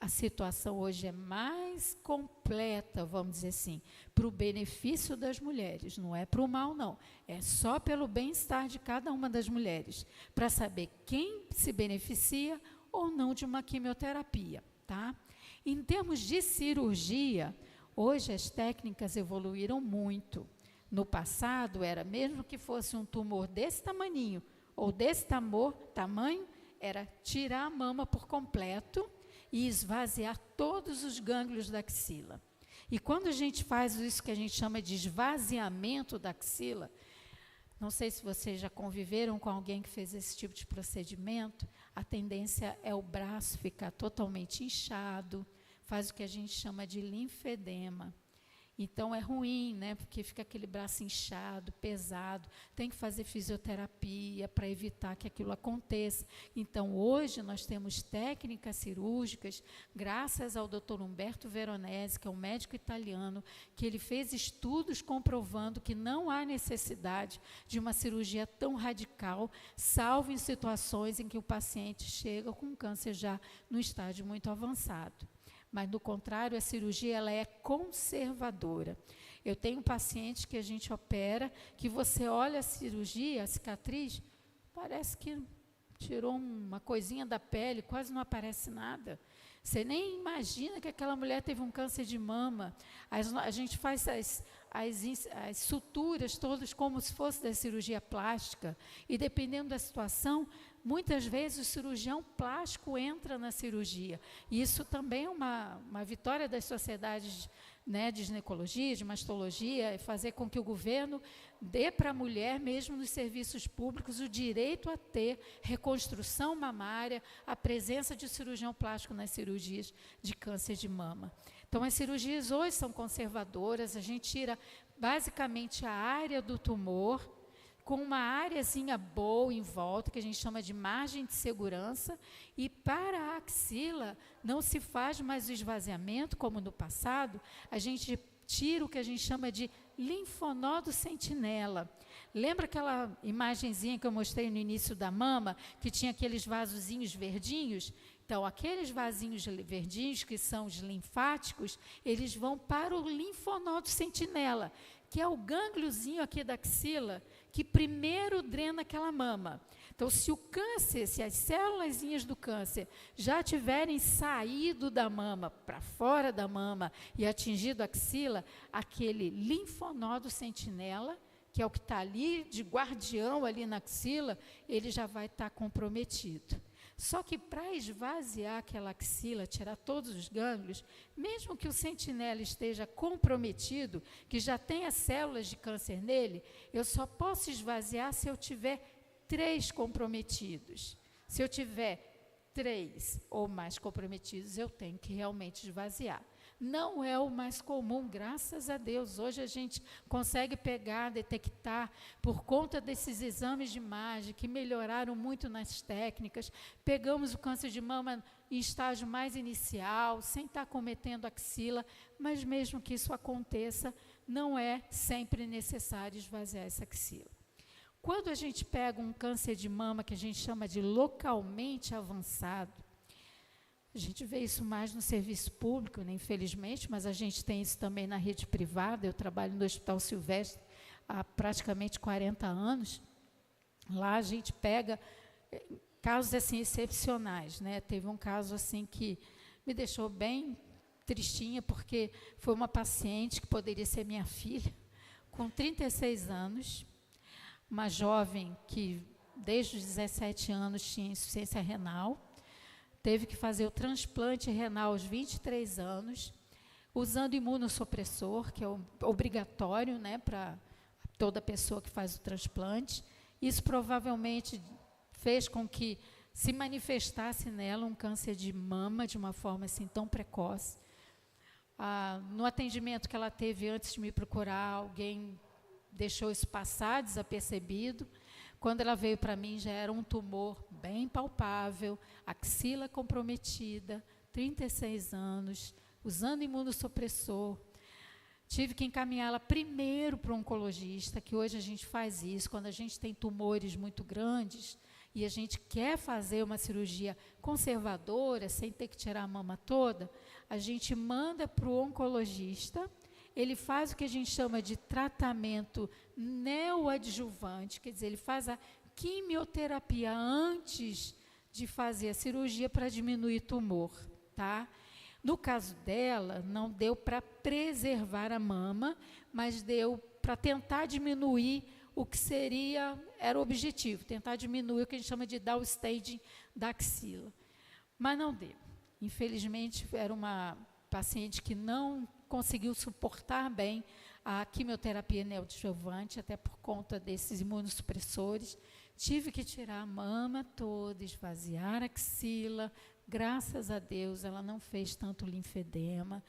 a situação hoje é mais completa, vamos dizer assim, para o benefício das mulheres, não é para o mal, não. É só pelo bem-estar de cada uma das mulheres, para saber quem se beneficia ou não de uma quimioterapia, tá? Em termos de cirurgia, hoje as técnicas evoluíram muito. No passado, era mesmo que fosse um tumor desse tamaninho, ou desse tamanho, era tirar a mama por completo e esvaziar todos os gânglios da axila. E quando a gente faz isso que a gente chama de esvaziamento da axila, não sei se vocês já conviveram com alguém que fez esse tipo de procedimento, a tendência é o braço ficar totalmente inchado, faz o que a gente chama de linfedema. Então, é ruim, né? Porque fica aquele braço inchado, pesado, tem que fazer fisioterapia para evitar que aquilo aconteça. Então, hoje, nós temos técnicas cirúrgicas, graças ao Dr. Umberto Veronese, que é um médico italiano, que ele fez estudos comprovando que não há necessidade de uma cirurgia tão radical, salvo em situações em que o paciente chega com câncer já no estágio muito avançado. Mas, do contrário, a cirurgia ela é conservadora. Eu tenho pacientes que a gente opera, que você olha a cirurgia, a cicatriz, parece que tirou uma coisinha da pele, quase não aparece nada. Você nem imagina que aquela mulher teve um câncer de mama. A gente faz as suturas todas como se fosse da cirurgia plástica. E, dependendo da situação, muitas vezes o cirurgião plástico entra na cirurgia. E isso também é uma vitória das sociedades, né, de ginecologia, de mastologia, fazer com que o governo dê para a mulher, mesmo nos serviços públicos, o direito a ter reconstrução mamária, a presença de cirurgião plástico nas cirurgias de câncer de mama. Então, as cirurgias hoje são conservadoras, a gente tira basicamente a área do tumor, com uma áreazinha boa em volta, que a gente chama de margem de segurança, e para a axila não se faz mais o esvaziamento, como no passado, a gente tira o que a gente chama de linfonodo sentinela. Lembra aquela imagenzinha que eu mostrei no início da mama, que tinha aqueles vasozinhos verdinhos? Então, aqueles vasinhos verdinhos, que são os linfáticos, eles vão para o linfonodo sentinela, que é o gângliozinho aqui da axila, que primeiro drena aquela mama. Então, se o câncer, se as célulazinhas do câncer já tiverem saído da mama, para fora da mama, e atingido a axila, aquele linfonodo sentinela, que é o que está ali, de guardião ali na axila, ele já vai estar comprometido. Só que para esvaziar aquela axila, tirar todos os gânglios, mesmo que o sentinela esteja comprometido, que já tenha células de câncer nele, eu só posso esvaziar se eu tiver 3 comprometidos. Se eu tiver 3 ou mais comprometidos, eu tenho que realmente esvaziar. Não é o mais comum, graças a Deus. Hoje a gente consegue pegar, detectar, por conta desses exames de imagem, que melhoraram muito nas técnicas. Pegamos o câncer de mama em estágio mais inicial, sem estar cometendo axila, mas mesmo que isso aconteça, não é sempre necessário esvaziar essa axila. Quando a gente pega um câncer de mama, que a gente chama de localmente avançado, a gente vê isso mais no serviço público, né, infelizmente, mas a gente tem isso também na rede privada. Eu trabalho no Hospital Silvestre há praticamente 40 anos. Lá a gente pega casos assim excepcionais, né? Teve um caso assim que me deixou bem tristinha, porque foi uma paciente que poderia ser minha filha, com 36 anos, uma jovem que desde os 17 anos tinha insuficiência renal, teve que fazer o transplante renal aos 23 anos, usando imunossupressor, que é obrigatório, né, para toda pessoa que faz o transplante. Isso provavelmente fez com que se manifestasse nela um câncer de mama de uma forma assim tão precoce. No atendimento que ela teve antes de me procurar, alguém deixou isso passar desapercebido. Quando ela veio para mim, já era um tumor bem palpável, axila comprometida, 36 anos, usando imunossupressor. Tive que encaminhá-la primeiro para um oncologista, que hoje a gente faz isso, quando a gente tem tumores muito grandes e a gente quer fazer uma cirurgia conservadora, sem ter que tirar a mama toda, a gente manda para o oncologista. Ele faz o que a gente chama de tratamento neoadjuvante, quer dizer, ele faz a quimioterapia antes de fazer a cirurgia para diminuir o tumor, tá? No caso dela, não deu para preservar a mama, mas deu para tentar diminuir o que era o objetivo, tentar diminuir o que a gente chama de downstaging da axila. Mas não deu. Infelizmente, era uma paciente que não conseguiu suportar bem a quimioterapia neoadjuvante, até por conta desses imunossupressores. Tive que tirar a mama toda, esvaziar a axila. Graças a Deus, ela não fez tanto linfedema.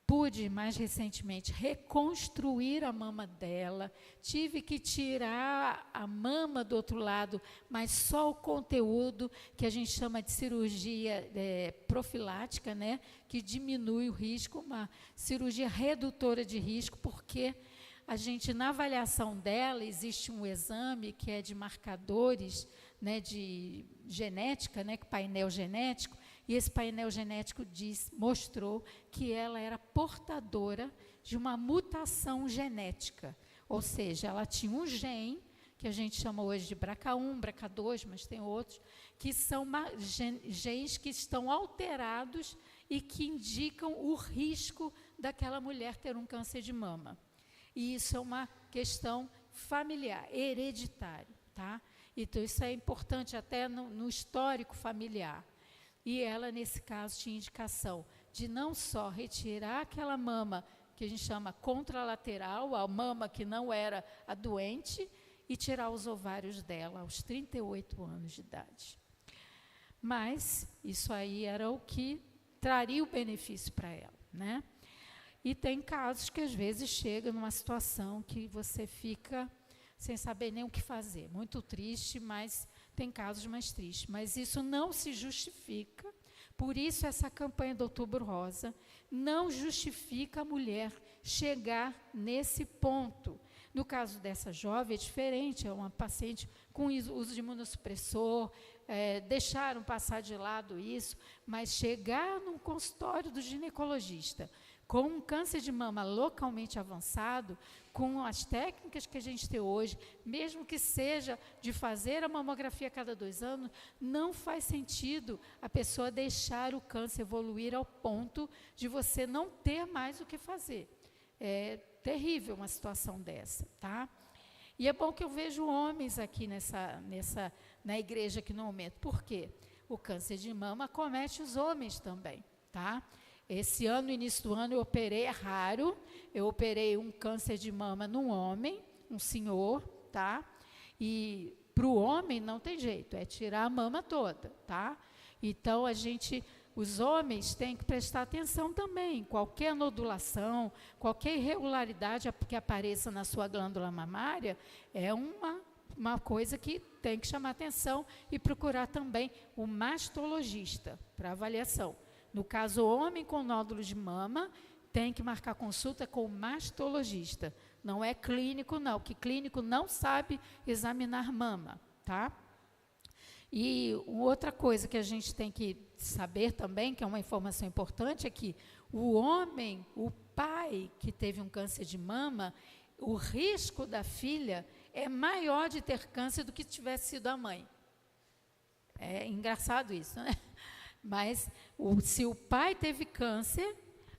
Pude, mais recentemente, reconstruir a mama dela. Tive que tirar a mama do outro lado, mas só o conteúdo, que a gente chama de cirurgia profilática, né? Que diminui o risco, uma cirurgia redutora de risco, porque a gente, na avaliação dela, existe um exame que é de marcadores, né, de genética, né, painel genético, e esse painel genético mostrou que ela era portadora de uma mutação genética, ou seja, ela tinha um gene, que a gente chama hoje de BRCA1, BRCA2, mas tem outros, que são genes que estão alterados e que indicam o risco daquela mulher ter um câncer de mama. E isso é uma questão familiar, hereditária, tá? Então, isso é importante até no histórico familiar. E ela, nesse caso, tinha indicação de não só retirar aquela mama, que a gente chama contralateral, a mama que não era a doente, e tirar os ovários dela aos 38 anos de idade. Mas isso aí era o que traria o benefício para ela, né? E tem casos que às vezes chega numa situação que você fica sem saber nem o que fazer. Muito triste, mas tem casos mais tristes. Mas isso não se justifica. Por isso, essa campanha do Outubro Rosa não justifica a mulher chegar nesse ponto. No caso dessa jovem, é diferente, é uma paciente com uso de imunossupressor, deixaram passar de lado isso, mas chegar num consultório do ginecologista com um câncer de mama localmente avançado, com as técnicas que a gente tem hoje, mesmo que seja de fazer a mamografia a cada 2 anos, não faz sentido a pessoa deixar o câncer evoluir ao ponto de você não ter mais o que fazer. É terrível uma situação dessa, tá? E é bom que eu vejo homens aqui na igreja aqui no momento. Por quê? O câncer de mama acomete os homens também, tá? Esse ano, no início do ano, eu operei, é raro, eu operei um câncer de mama num homem, um senhor, tá? E para o homem não tem jeito, é tirar a mama toda, tá? Então, os homens têm que prestar atenção também. Qualquer nodulação, qualquer irregularidade que apareça na sua glândula mamária, é uma coisa que tem que chamar atenção e procurar também o mastologista para avaliação. No caso, o homem com nódulo de mama tem que marcar consulta com o mastologista. Não é clínico, não, que clínico não sabe examinar mama, tá? E outra coisa que a gente tem que saber também, que é uma informação importante, é que o homem, o pai que teve um câncer de mama, o risco da filha é maior de ter câncer do que tivesse sido a mãe. É engraçado isso, né? Mas se o pai teve câncer,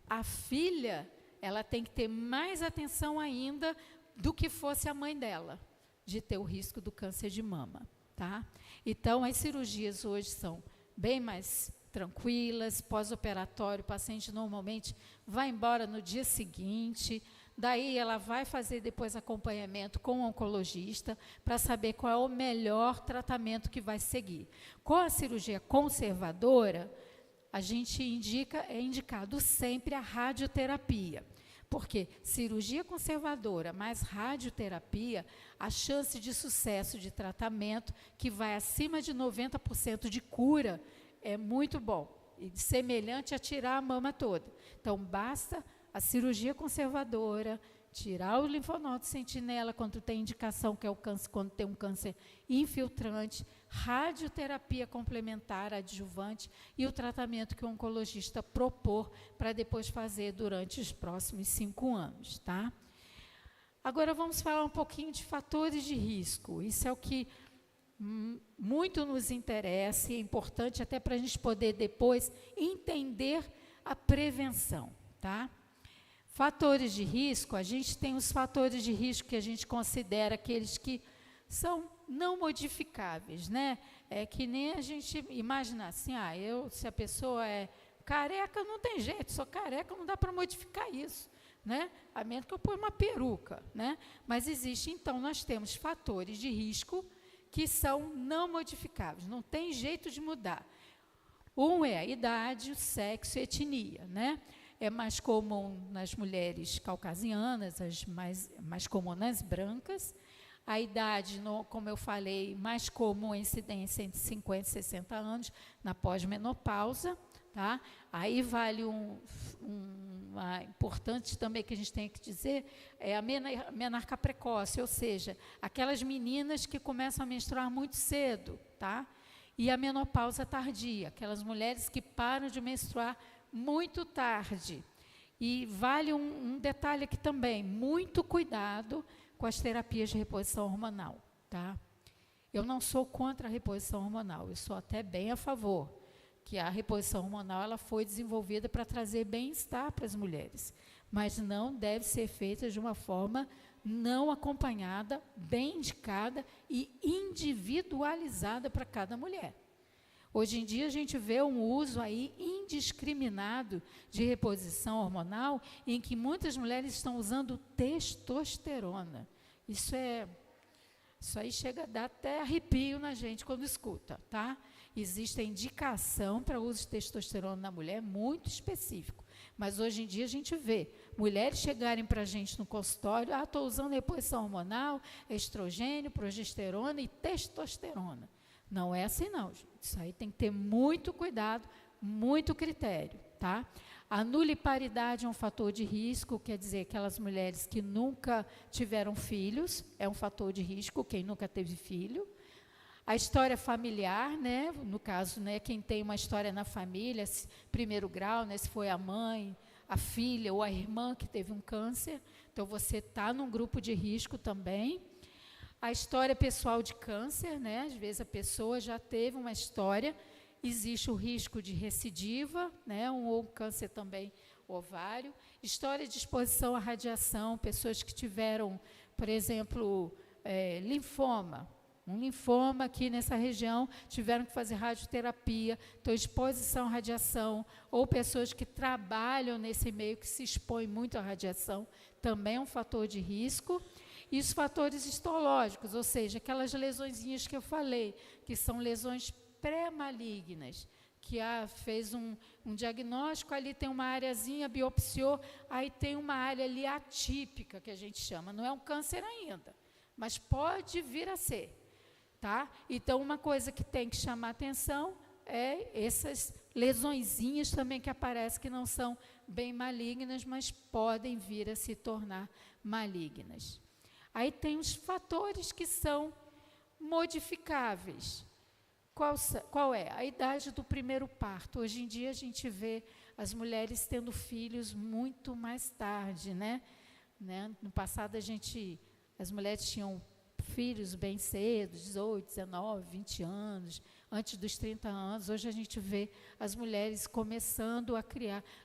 a filha, ela tem que ter mais atenção ainda do que fosse a mãe dela, de ter o risco do câncer de mama, tá? Então, as cirurgias hoje são bem mais tranquilas, pós-operatório, o paciente normalmente vai embora no dia seguinte, daí ela vai fazer depois acompanhamento com o oncologista para saber qual é o melhor tratamento que vai seguir. Com a cirurgia conservadora, a gente é indicado sempre a radioterapia. Porque cirurgia conservadora mais radioterapia, a chance de sucesso de tratamento, que vai acima de 90% de cura, é muito bom. E semelhante a tirar a mama toda. Então, basta a cirurgia conservadora, tirar o linfonodo sentinela quando tem indicação, que é o câncer, quando tem um câncer infiltrante, radioterapia complementar, adjuvante, e o tratamento que o oncologista propor para depois fazer durante os próximos 5 anos, tá? Agora vamos falar um pouquinho de fatores de risco. Isso é o que muito nos interessa e é importante até para a gente poder depois entender a prevenção, tá? Fatores de risco, a gente tem os fatores de risco que a gente considera aqueles que são não modificáveis, né? É que nem a gente imagina assim, se a pessoa é careca, não tem jeito, sou careca, não dá para modificar isso, né? A menos que eu ponha uma peruca, né? Mas existe, então, nós temos fatores de risco que são não modificáveis, não tem jeito de mudar. Um é a idade, o sexo e a etnia, né? É mais comum nas mulheres caucasianas, as mais comum nas brancas. A idade, como eu falei, mais comum a incidência entre 50 e 60 anos, na pós-menopausa, tá? Aí vale importante também que a gente tem que dizer, é a menarca precoce, ou seja, aquelas meninas que começam a menstruar muito cedo, tá? E a menopausa tardia, aquelas mulheres que param de menstruar muito tarde. E vale um detalhe aqui também, muito cuidado com as terapias de reposição hormonal, tá? Eu não sou contra a reposição hormonal, eu sou até bem a favor, que a reposição hormonal ela foi desenvolvida para trazer bem-estar para as mulheres, mas não deve ser feita de uma forma não acompanhada, bem indicada e individualizada para cada mulher. Hoje em dia a gente vê um uso aí indiscriminado de reposição hormonal em que muitas mulheres estão usando testosterona. Isso aí chega a dar até arrepio na gente quando escuta, tá? Existe a indicação para o uso de testosterona na mulher muito específico, Mas hoje em dia a gente vê mulheres chegarem para a gente no consultório, estou usando reposição hormonal, estrogênio, progesterona e testosterona. Não é assim não, gente. Isso aí tem que ter muito cuidado, muito critério, tá? A nuliparidade é um fator de risco, quer dizer, aquelas mulheres que nunca tiveram filhos, é um fator de risco, quem nunca teve filho. A história familiar, né, no caso, né, quem tem uma história na família, primeiro grau, né, se foi a mãe, a filha ou a irmã que teve um câncer, então você está num grupo de risco também. A história pessoal de câncer, né, às vezes a pessoa já teve uma história, existe o risco de recidiva, né, ou um câncer também ovário. História de exposição à radiação, pessoas que tiveram, por exemplo, linfoma, um linfoma aqui nessa região, tiveram que fazer radioterapia, então exposição à radiação, ou pessoas que trabalham nesse meio, que se expõem muito à radiação, também é um fator de risco. E os fatores histológicos, ou seja, aquelas lesõezinhas que eu falei, que são lesões pré-malignas, que fez um diagnóstico, ali tem uma areazinha, biopsiou, aí tem uma área ali atípica, que a gente chama, não é um câncer ainda, mas pode vir a ser. Tá? Então, uma coisa que tem que chamar atenção é essas lesõezinhas também que aparecem, que não são bem malignas, mas podem vir a se tornar malignas. Aí tem os fatores que são modificáveis. Qual é? A idade do primeiro parto. Hoje em dia a gente vê as mulheres tendo filhos muito mais tarde, né? No passado as mulheres tinham filhos bem cedo, 18, 19, 20 anos, antes dos 30 anos. Hoje a gente vê as mulheres começando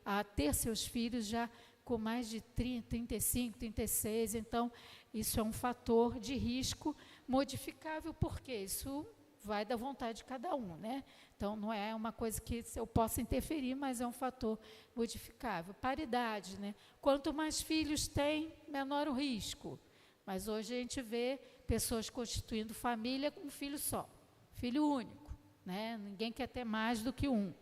a ter seus filhos já com mais de 30, 35, 36. Então, isso é um fator de risco modificável, porque isso vai da vontade de cada um, né? Então, não é uma coisa que eu possa interferir, mas é um fator modificável. Paridade, né? Quanto mais filhos tem, menor o risco. Mas hoje a gente vê pessoas constituindo família com um filho só, filho único, né? Ninguém quer ter mais do que um.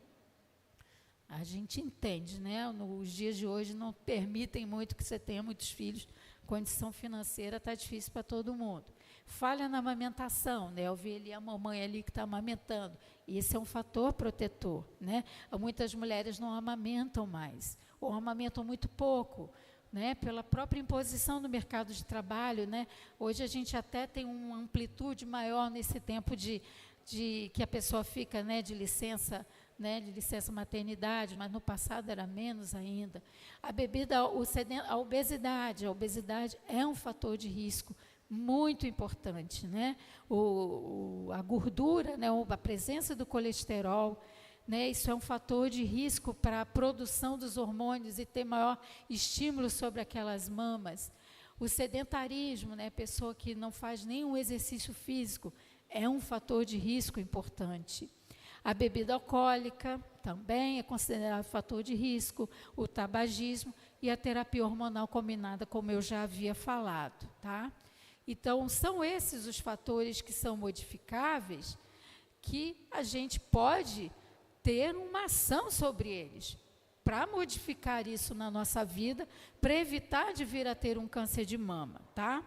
A gente entende, né? Nos dias de hoje não permitem muito que você tenha muitos filhos, condição financeira está difícil para todo mundo. Falha na amamentação, né? Eu vi ali a mamãe ali que está amamentando, e esse é um fator protetor, né? Muitas mulheres não amamentam mais, ou amamentam muito pouco, né, pela própria imposição no mercado de trabalho, né? Hoje a gente até tem uma amplitude maior nesse tempo de que a pessoa fica, né, de licença maternidade, mas no passado era menos ainda. A obesidade é um fator de risco muito importante, né? A gordura, né, a presença do colesterol, né, isso é um fator de risco para a produção dos hormônios e ter maior estímulo sobre aquelas mamas. O sedentarismo, né, pessoa que não faz nenhum exercício físico, é um fator de risco importante. A bebida alcoólica também é considerado fator de risco, o tabagismo e a terapia hormonal combinada, como eu já havia falado, tá? Então, são esses os fatores que são modificáveis, que a gente pode ter uma ação sobre eles, para modificar isso na nossa vida, para evitar de vir a ter um câncer de mama, tá?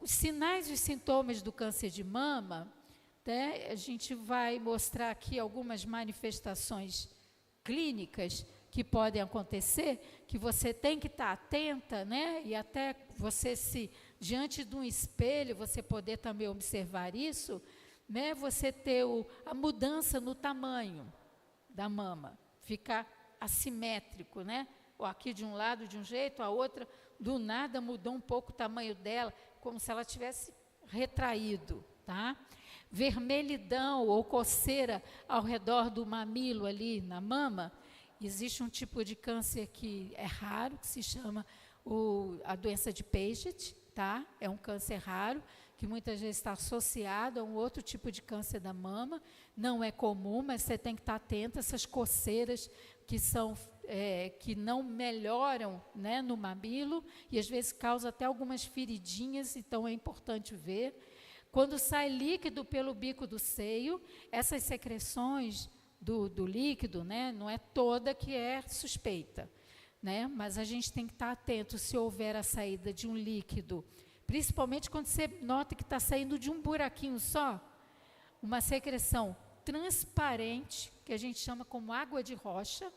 Os sinais e sintomas do câncer de mama, né, a gente vai mostrar aqui algumas manifestações clínicas que podem acontecer, que você tem que estar atenta, né, e até você diante de um espelho, você poder também observar isso, né, você ter a mudança no tamanho da mama, ficar assimétrico, né? Ou aqui de um lado de um jeito, a outra, do nada mudou um pouco o tamanho dela, como se ela tivesse retraído, tá? Vermelhidão ou coceira ao redor do mamilo ali na mama. Existe um tipo de câncer que é raro, que se chama a doença de Paget, tá? É um câncer raro, que muitas vezes está associado a um outro tipo de câncer da mama. Não é comum, mas você tem que estar atento a essas coceiras que não melhoram, né, no mamilo, e às vezes causa até algumas feridinhas, então é importante ver. Quando sai líquido pelo bico do seio, essas secreções do líquido, né, não é toda que é suspeita, né, mas a gente tem que estar atento se houver a saída de um líquido, principalmente quando você nota que está saindo de um buraquinho só, uma secreção transparente, que a gente chama como água de rocha,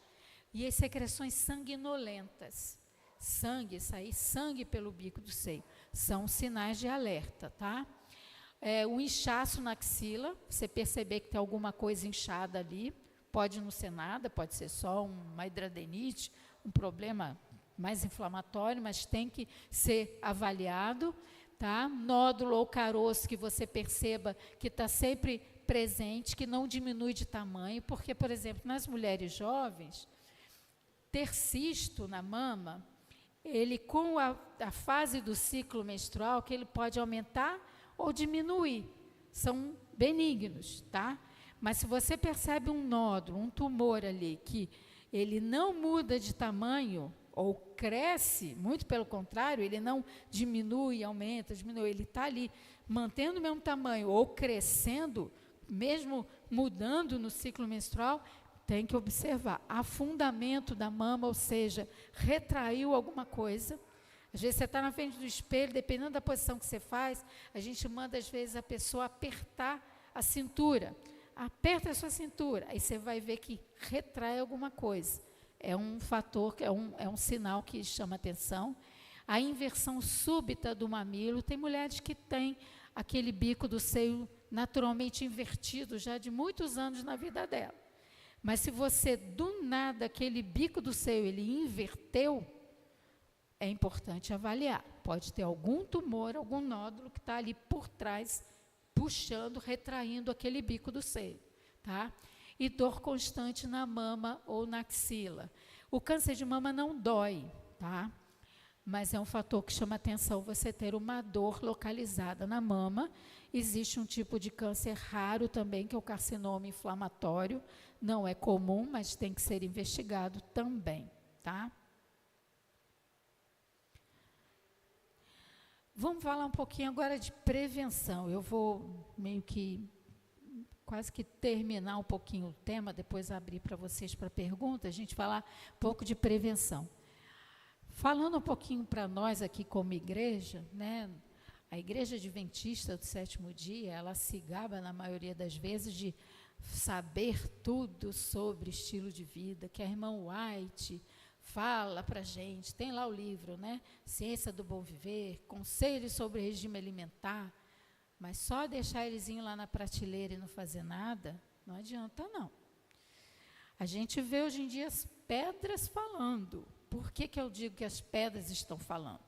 e as secreções sanguinolentas. Sair sangue pelo bico do seio, são sinais de alerta, tá? O inchaço na axila, você perceber que tem alguma coisa inchada ali, pode não ser nada, pode ser só uma hidradenite, um problema mais inflamatório, mas tem que ser avaliado, tá? Nódulo ou caroço que você perceba que está sempre presente, que não diminui de tamanho, porque, por exemplo, nas mulheres jovens, ter cisto na mama, ele com a fase do ciclo menstrual, que ele pode aumentar ou diminuir, são benignos, tá? Mas se você percebe um nódulo, um tumor ali, que ele não muda de tamanho, ou cresce, muito pelo contrário, ele não diminui, aumenta, diminui, ele está ali mantendo o mesmo tamanho, ou crescendo, mesmo mudando no ciclo menstrual, tem que observar afundamento da mama, ou seja, retraiu alguma coisa. Às vezes você está na frente do espelho, dependendo da posição que você faz, a gente manda às vezes a pessoa apertar a cintura. Aperta a sua cintura, aí você vai ver que retrai alguma coisa. É um fator, é um sinal que chama atenção. A inversão súbita do mamilo, tem mulheres que têm aquele bico do seio naturalmente invertido já de muitos anos na vida dela. Mas se você, do nada, aquele bico do seio, ele inverteu, é importante avaliar. Pode ter algum tumor, algum nódulo que está ali por trás, puxando, retraindo aquele bico do seio, tá? E dor constante na mama ou na axila. O câncer de mama não dói, tá? Mas é um fator que chama atenção você ter uma dor localizada na mama. Existe um tipo de câncer raro também, que é o carcinoma inflamatório. Não é comum, mas tem que ser investigado também, tá? Vamos falar um pouquinho agora de prevenção. Eu vou meio que, quase que terminar um pouquinho o tema, depois abrir para vocês para perguntas, a gente falar um pouco de prevenção. Falando um pouquinho para nós aqui como igreja, né? A Igreja Adventista do Sétimo Dia, ela se gaba, na maioria das vezes, de saber tudo sobre estilo de vida, que a irmã White fala para a gente, tem lá o livro, né? Ciência do Bom Viver, Conselhos sobre Regime Alimentar, mas só deixar eles lá na prateleira e não fazer nada, não adianta não. A gente vê hoje em dia as pedras falando. Por que eu digo que as pedras estão falando?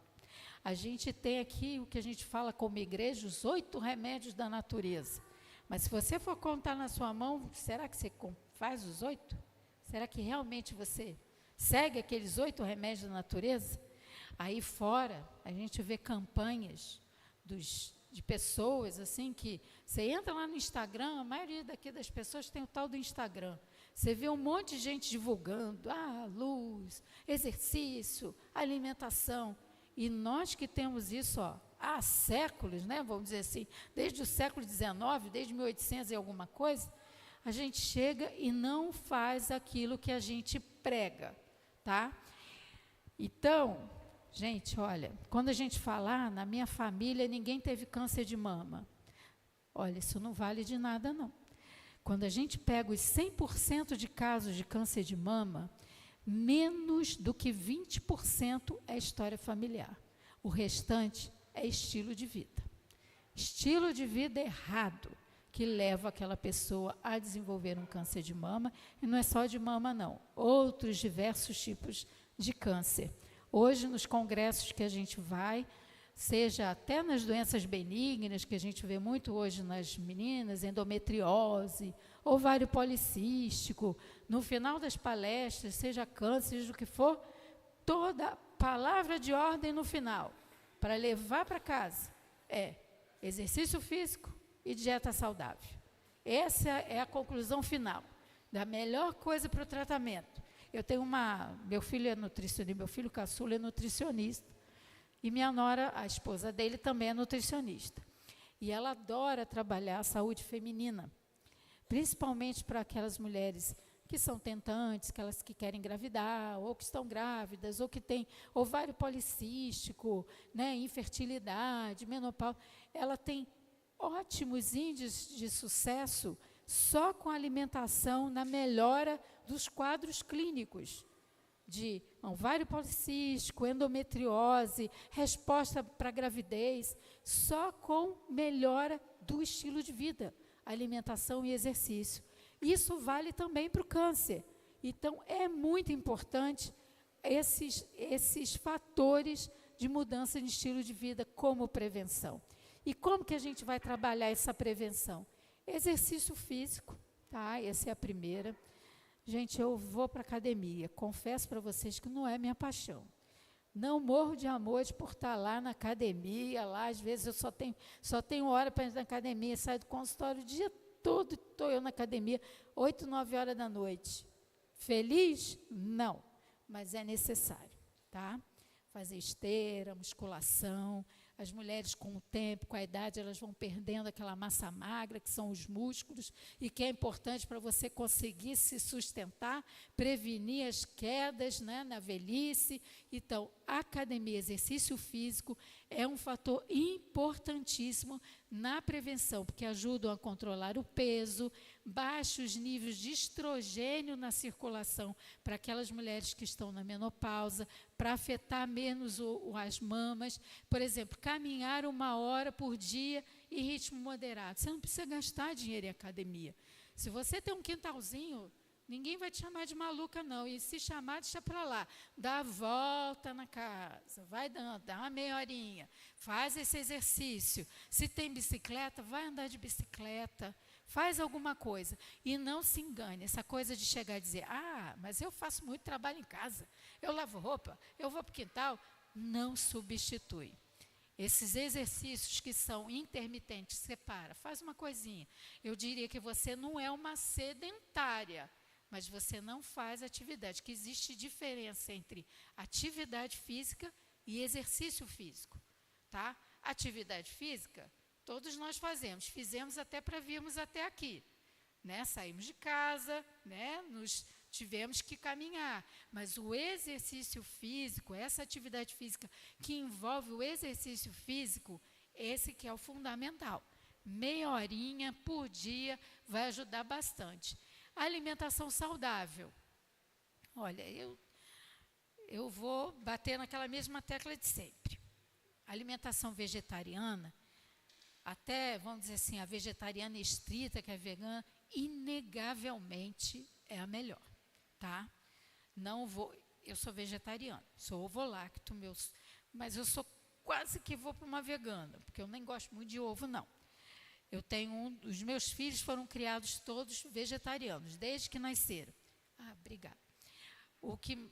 A gente tem aqui o que a gente fala como igreja, os 8 remédios da natureza. Mas se você for contar na sua mão, será que você faz os 8? Será que realmente você segue aqueles 8 remédios da natureza? Aí fora, a gente vê campanhas de pessoas assim que você entra lá no Instagram, a maioria daqui das pessoas tem o tal do Instagram. Você vê um monte de gente divulgando, luz, exercício, alimentação. E nós que temos isso há séculos, né, vamos dizer assim, desde o século XIX, desde 1800 e alguma coisa, a gente chega e não faz aquilo que a gente prega, tá? Então, gente, olha, quando a gente falar, na minha família ninguém teve câncer de mama. Olha, isso não vale de nada, não. Quando a gente pega os 100% de casos de câncer de mama, menos do que 20% é história familiar. O restante é estilo de vida. Estilo de vida errado, que leva aquela pessoa a desenvolver um câncer de mama, e não é só de mama, não. Outros diversos tipos de câncer. Hoje, nos congressos que a gente vai, seja até nas doenças benignas, que a gente vê muito hoje nas meninas, endometriose, ovário policístico, no final das palestras, seja câncer, seja o que for, toda palavra de ordem no final, para levar para casa, é exercício físico e dieta saudável. Essa é a conclusão final, da melhor coisa para o tratamento. Eu tenho meu filho é nutricionista, meu filho caçula é nutricionista, e minha nora, a esposa dele, também é nutricionista. E ela adora trabalhar a saúde feminina. principalmente para aquelas mulheres que são tentantes, aquelas que querem engravidar, ou que estão grávidas, ou que têm ovário policístico, né, infertilidade, menopausa. Ela tem ótimos índices de sucesso só com a alimentação na melhora dos quadros clínicos de ovário policístico, endometriose, resposta para a gravidez, só com melhora do estilo de vida, alimentação e exercício. Isso vale também para o câncer. Então, é muito importante esses fatores de mudança de estilo de vida como prevenção. E como que a gente vai trabalhar essa prevenção? Exercício físico, tá? Essa é a primeira. Gente, eu vou para a academia. Confesso para vocês que não é minha paixão. Não morro de amor de por estar lá na academia, lá às vezes eu só tenho hora para ir na academia, saio do consultório o dia todo, estou eu na academia, 8, 9 horas da noite. Feliz? Não, mas é necessário, tá? Fazer esteira, musculação. As mulheres, com o tempo, com a idade, elas vão perdendo aquela massa magra, que são os músculos, e que é importante para você conseguir se sustentar, prevenir as quedas, né, na velhice. Então, academia, exercício físico, é um fator importantíssimo na prevenção, porque ajudam a controlar o peso, baixos níveis de estrogênio na circulação para aquelas mulheres que estão na menopausa, para afetar menos as mamas. Por exemplo, caminhar 1 hora por dia em ritmo moderado. Você não precisa gastar dinheiro em academia. Se você tem um quintalzinho, ninguém vai te chamar de maluca, não. E se chamar, deixa para lá. Dá a volta na casa, vai dando, dá uma meia horinha, faz esse exercício. Se tem bicicleta, vai andar de bicicleta. Faz alguma coisa. E não se engane, essa coisa de chegar e dizer, mas eu faço muito trabalho em casa, eu lavo roupa, eu vou para o quintal. Não substitui. Esses exercícios que são intermitentes, separa, faz uma coisinha. Eu diria que você não é uma sedentária, mas você não faz atividade, que existe diferença entre atividade física e exercício físico, tá? Atividade física, todos nós fizemos até para virmos até aqui, né? Saímos de casa, né? Tivemos que caminhar, mas o exercício físico, essa atividade física que envolve o exercício físico, esse que é o fundamental. Meia horinha por dia vai ajudar bastante. A alimentação saudável. Olha, eu vou bater naquela mesma tecla de sempre. A alimentação vegetariana, até, vamos dizer assim, a vegetariana estrita, que é vegana, inegavelmente é a melhor, tá? Eu sou vegetariana, sou ovolacto, mas eu sou quase que vou para uma vegana, porque eu nem gosto muito de ovo, não. Os meus filhos foram criados todos vegetarianos, desde que nasceram. Obrigada.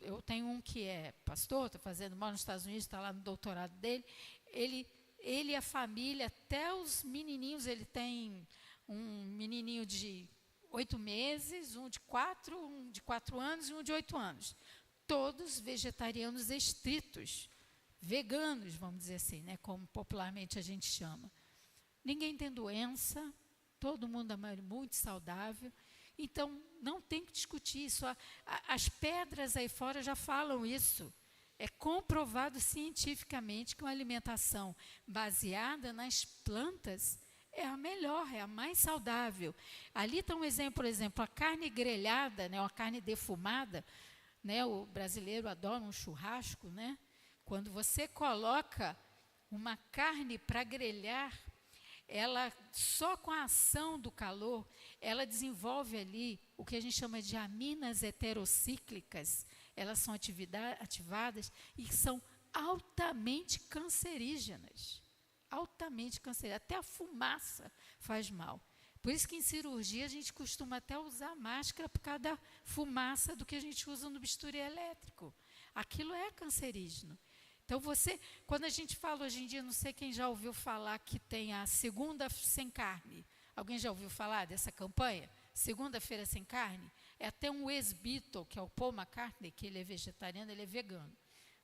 Eu tenho um que é pastor, mora nos Estados Unidos, está lá no doutorado dele. Ele e a família, até os menininhos, ele tem um menininho de 8 meses, um de 4 anos e um de 8 anos. Todos vegetarianos estritos, veganos, vamos dizer assim, né, como popularmente a gente chama. Ninguém tem doença, todo mundo é muito saudável. Então, não tem que discutir isso. As pedras aí fora já falam isso. É comprovado cientificamente que uma alimentação baseada nas plantas é a melhor, é a mais saudável. Ali está um exemplo, por exemplo, a carne grelhada, né, uma carne defumada, né, o brasileiro adora um churrasco, né? Quando você coloca uma carne para grelhar, ela, só com a ação do calor, ela desenvolve ali o que a gente chama de aminas heterocíclicas. Elas são ativadas e são altamente cancerígenas. Altamente cancerígenas. Até a fumaça faz mal. Por isso que em cirurgia a gente costuma até usar máscara por causa da fumaça do que a gente usa no bisturi elétrico. Aquilo é cancerígeno. Então, quando a gente fala hoje em dia, não sei quem já ouviu falar que tem a Segunda Sem Carne. Alguém já ouviu falar dessa campanha? Segunda-feira Sem Carne? É até um ex-Beatle, que é o Paul McCartney, que ele é vegetariano, ele é vegano.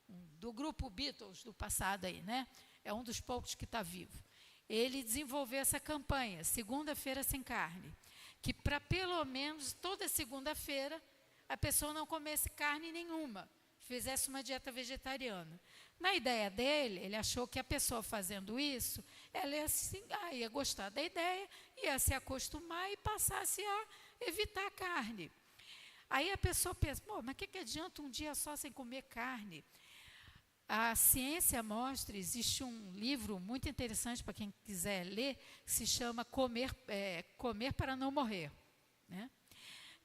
Do grupo Beatles, do passado aí, né? É um dos poucos que está vivo. Ele desenvolveu essa campanha, Segunda-feira Sem Carne, que para pelo menos toda segunda-feira a pessoa não comesse carne nenhuma, fizesse uma dieta vegetariana. Na ideia dele, ele achou que a pessoa fazendo isso, ela ia gostar da ideia, ia se acostumar e passasse a evitar a carne. Aí a pessoa pensa, mas o que adianta um dia só sem comer carne? A ciência mostra, existe um livro muito interessante para quem quiser ler, que se chama Comer para Não Morrer, né?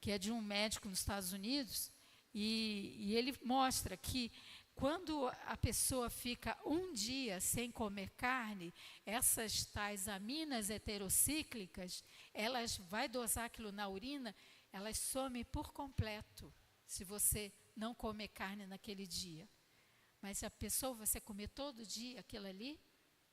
Que é de um médico nos Estados Unidos, e ele mostra que quando a pessoa fica um dia sem comer carne, essas tais aminas heterocíclicas, elas vai dosar aquilo na urina, elas somem por completo, se você não comer carne naquele dia. Mas se a pessoa, você comer todo dia aquilo ali,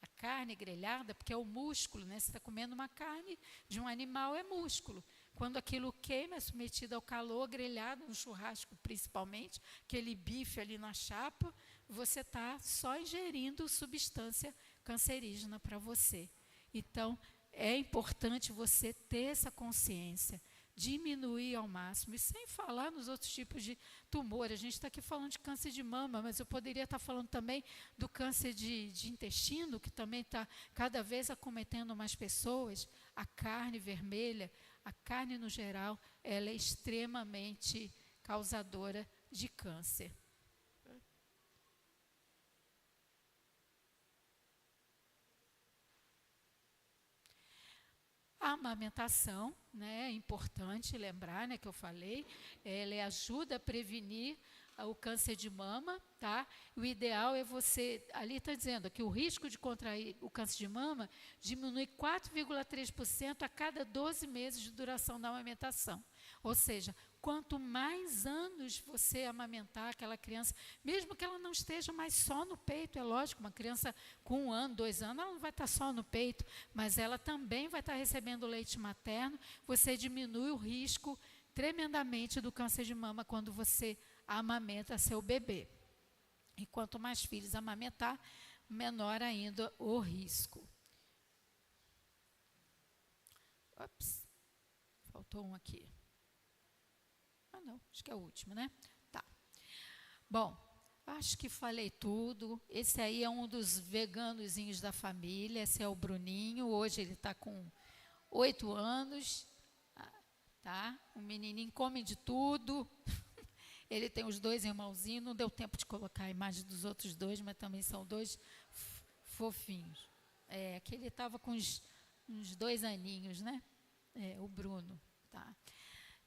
a carne grelhada, porque é o músculo, né? Você está comendo uma carne de um animal, é músculo. Quando aquilo queima, é submetido ao calor, grelhado, no churrasco principalmente, aquele bife ali na chapa, você está só ingerindo substância cancerígena para você. Então, é importante você ter essa consciência, diminuir ao máximo, e sem falar nos outros tipos de tumor. A gente está aqui falando de câncer de mama, mas eu poderia estar falando também do câncer de intestino, que também está cada vez acometendo mais pessoas. A carne vermelha, a carne no geral, ela é extremamente causadora de câncer. A amamentação, né, é importante lembrar, né, que eu falei, ela ajuda a prevenir o câncer de mama, tá? O ideal é você, ali está dizendo que o risco de contrair o câncer de mama diminui 4,3% a cada 12 meses de duração da amamentação. Ou seja, quanto mais anos você amamentar aquela criança, mesmo que ela não esteja mais só no peito, é lógico, uma criança com 1 ano, 2 anos, ela não vai estar só no peito, mas ela também vai estar recebendo leite materno, você diminui o risco tremendamente do câncer de mama quando você amamenta seu bebê. E quanto mais filhos amamentar, menor ainda o risco. Ops, faltou um aqui. Não, acho que é o último, né? Tá. Bom, acho que falei tudo. Esse aí é um dos veganozinhos da família, esse é o Bruninho, hoje ele está com 8 anos, tá? O menininho come de tudo. Ele tem os 2 irmãozinhos, não deu tempo de colocar a imagem dos outros 2, mas também são 2 fofinhos. Aqui ele estava com uns 2 aninhos, né? O Bruno, tá?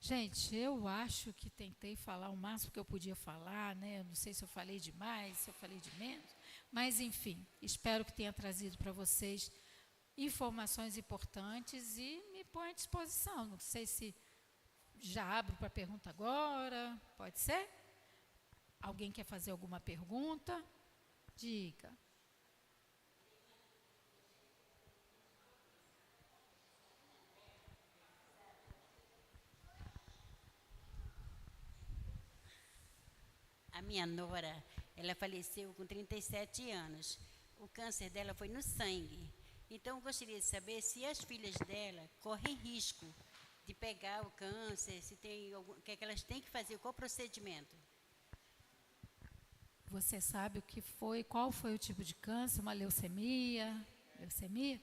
Gente, eu acho que tentei falar o máximo que eu podia falar, né? Eu não sei se eu falei demais, se eu falei de menos, mas enfim, espero que tenha trazido para vocês informações importantes e me põe à disposição. Não sei se já abro para pergunta agora, pode ser? Alguém quer fazer alguma pergunta? Diga. A minha nora, ela faleceu com 37 anos. O câncer dela foi no sangue. Então, eu gostaria de saber se as filhas dela correm risco de pegar o câncer, se tem algum, o que é que elas têm que fazer, qual o procedimento? Você sabe o que foi, qual foi o tipo de câncer? Uma leucemia? Leucemia?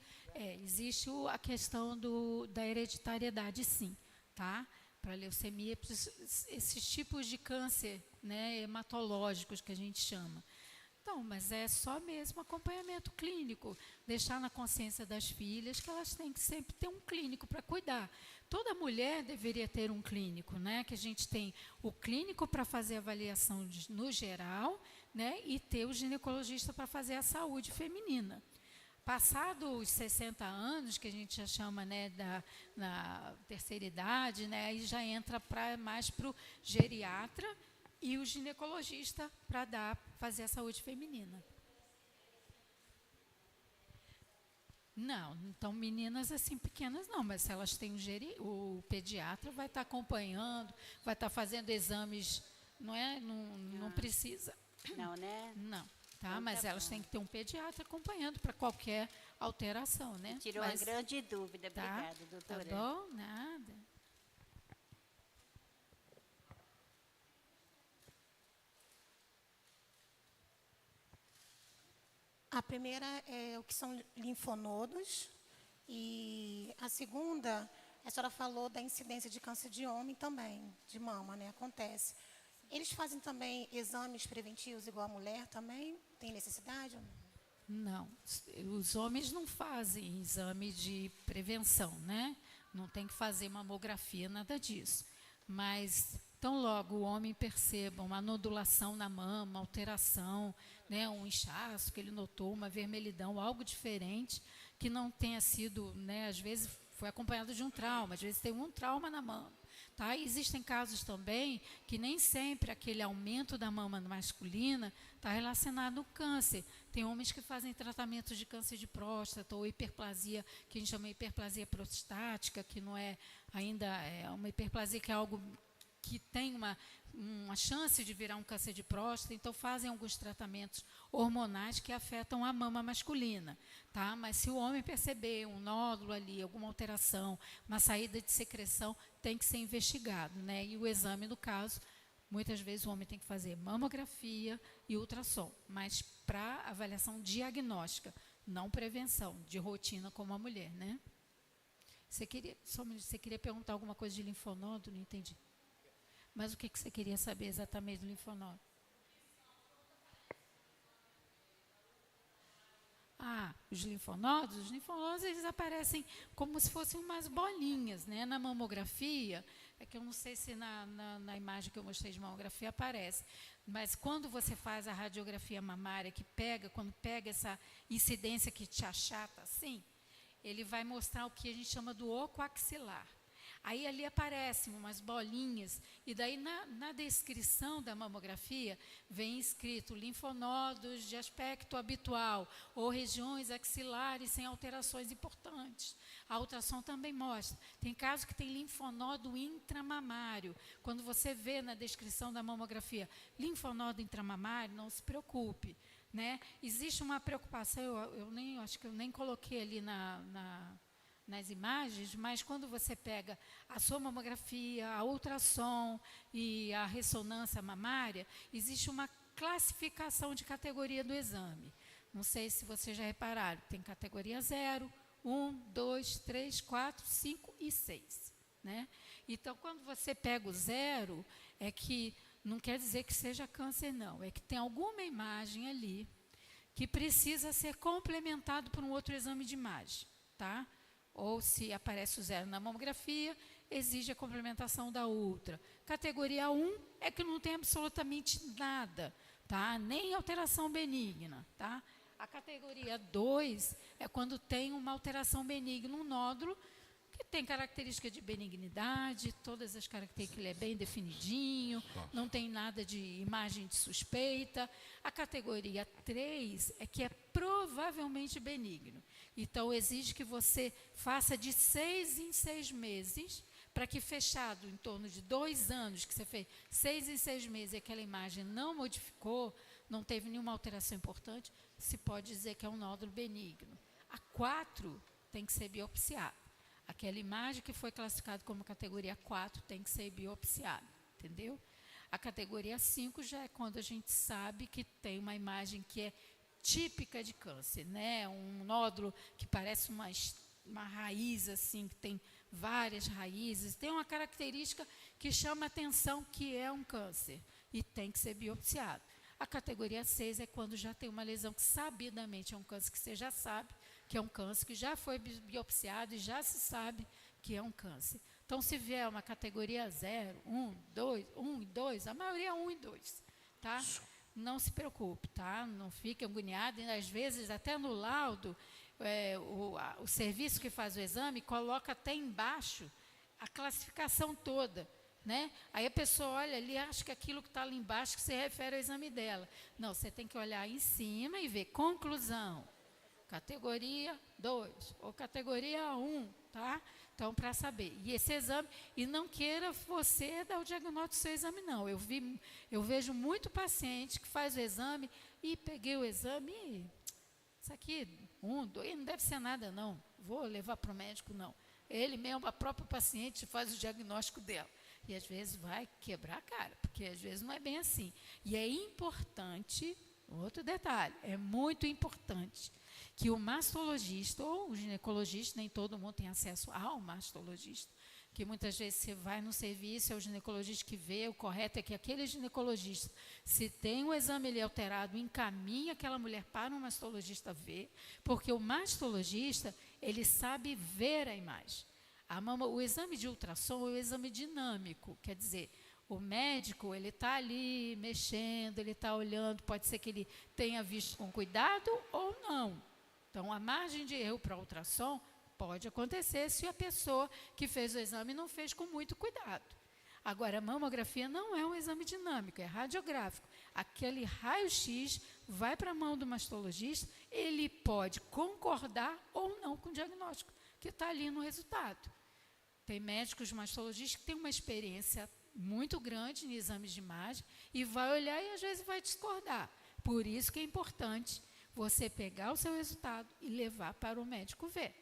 Existe a questão da hereditariedade, sim, tá? Para leucemia, esses tipos de câncer, né, hematológicos que a gente chama. Então, mas é só mesmo acompanhamento clínico, deixar na consciência das filhas que elas têm que sempre ter um clínico para cuidar. Toda mulher deveria ter um clínico, né? Que a gente tem o clínico para fazer avaliação no geral, né? E ter o ginecologista para fazer a saúde feminina. Passado os 60 anos, que a gente já chama, né, na terceira idade, né? Aí já entra mais para o geriatra e o ginecologista para fazer a saúde feminina. Não, então meninas assim pequenas não, mas se elas têm o pediatra vai estar acompanhando, vai estar fazendo exames, não precisa. Não, né? Não, tá? Então, Mas tá elas bom. têm que ter um pediatra acompanhando para qualquer alteração, né? Tirou uma grande dúvida. Tá, Obrigada, doutora. Tá bom? Nada. A primeira é o que são linfonodos. E a segunda, a senhora falou da incidência de câncer de homem também, de mama, né? Acontece. Eles fazem também exames preventivos igual a mulher também? Tem necessidade ou não? Não, os homens não fazem exame de prevenção, né? Não tem que fazer mamografia, nada disso. Mas, tão logo o homem perceba uma nodulação na mama, alteração, né, um inchaço que ele notou, uma vermelhidão, algo diferente, que não tenha sido, né, às vezes foi acompanhado de um trauma, às vezes tem um trauma na mama. Tá? E existem casos também que nem sempre aquele aumento da mama masculina está relacionado ao câncer. Tem homens que fazem tratamento de câncer de próstata ou hiperplasia, que a gente chama de hiperplasia prostática, que não é ainda uma hiperplasia que é algo que tem uma chance de virar um câncer de próstata, então fazem alguns tratamentos hormonais que afetam a mama masculina, tá? Mas se o homem perceber um nódulo ali, alguma alteração, uma saída de secreção, tem que ser investigado, né? E o exame, no caso, muitas vezes o homem tem que fazer mamografia e ultrassom, mas para avaliação diagnóstica, não prevenção, de rotina como a mulher, né? Você queria perguntar alguma coisa de linfonodo? Não entendi. Mas o que você queria saber exatamente do linfonodo? Os linfonodos eles aparecem como se fossem umas bolinhas, né? Na mamografia, é que eu não sei se na imagem que eu mostrei de mamografia aparece, mas quando você faz a radiografia mamária, quando pega essa incidência que te achata assim, ele vai mostrar o que a gente chama do oco axilar. Aí ali aparecem umas bolinhas, e daí na descrição da mamografia vem escrito linfonodos de aspecto habitual ou regiões axilares sem alterações importantes. A ultrassom também mostra. Tem casos que tem linfonodo intramamário. Quando você vê na descrição da mamografia linfonodo intramamário, não se preocupe, né? Existe uma preocupação, acho que eu nem coloquei ali nas imagens, mas quando você pega a sua mamografia, a ultrassom e a ressonância mamária, existe uma classificação de categoria do exame. Não sei se vocês já repararam, tem categoria 0, 1, 2, 3, 4, 5 e 6. Né? Então, quando você pega o 0, é que não quer dizer que seja câncer, não. É que tem alguma imagem ali que precisa ser complementado por um outro exame de imagem, tá? Ou se aparece o 0 na mamografia, exige a complementação da ultra. Categoria 1 é que não tem absolutamente nada, tá? Nem alteração benigna, tá? A categoria 2 é quando tem uma alteração benigna, um nódulo, que tem característica de benignidade, todas as características, ele é bem definidinho, não tem nada de imagem de suspeita. A categoria 3 é que é provavelmente benigno. Então, exige que você faça de 6 em 6 meses, para que fechado em torno de 2 anos, que você fez 6 em 6 meses e aquela imagem não modificou, não teve nenhuma alteração importante, se pode dizer que é um nódulo benigno. A 4 tem que ser biopsiado. Aquela imagem que foi classificada como categoria 4 tem que ser biopsiada, entendeu? A categoria 5 já é quando a gente sabe que tem uma imagem que é típica de câncer, né? Um nódulo que parece uma raiz, assim, que tem várias raízes, tem uma característica que chama atenção que é um câncer e tem que ser biopsiado. A categoria 6 é quando já tem uma lesão que sabidamente é um câncer, que você já sabe que é um câncer, que já foi biopsiado e já se sabe que é um câncer. Então, se vier uma categoria 0, 1, 2, 1 e 2, a maioria é 1 e 2, tá? Não se preocupe, tá? Não fique agoniado, e às vezes até no laudo, o serviço que faz o exame coloca até embaixo a classificação toda, né? Aí a pessoa olha ali, acha que aquilo que está ali embaixo que se refere ao exame dela. Não, você tem que olhar em cima e ver conclusão. Categoria 2 ou categoria 1, tá? Então, para saber. E esse exame, e não queira você dar o diagnóstico do seu exame, não. Eu vejo muito paciente que faz o exame e peguei o exame e isso aqui, dois, não deve ser nada, não. Vou levar para o médico, não. Ele mesmo, a própria paciente, faz o diagnóstico dela. E às vezes vai quebrar a cara, porque às vezes não é bem assim. E é importante, outro detalhe, é muito importante que o mastologista ou o ginecologista, nem todo mundo tem acesso ao mastologista, que muitas vezes você vai no serviço, é o ginecologista que vê, o correto é que aquele ginecologista, se tem um exame ali alterado, encaminha aquela mulher para um mastologista ver, porque o mastologista, ele sabe ver a imagem. O exame de ultrassom é um exame dinâmico, quer dizer, o médico, ele está ali mexendo, ele está olhando, pode ser que ele tenha visto com cuidado ou não. Então, a margem de erro para ultrassom pode acontecer se a pessoa que fez o exame não fez com muito cuidado. Agora, a mamografia não é um exame dinâmico, é radiográfico. Aquele raio-x vai para a mão do mastologista, ele pode concordar ou não com o diagnóstico que está ali no resultado. Tem médicos mastologistas que têm uma experiência muito grande em exames de imagem e vai olhar e às vezes vai discordar. Por isso que é importante você pegar o seu resultado e levar para o médico ver,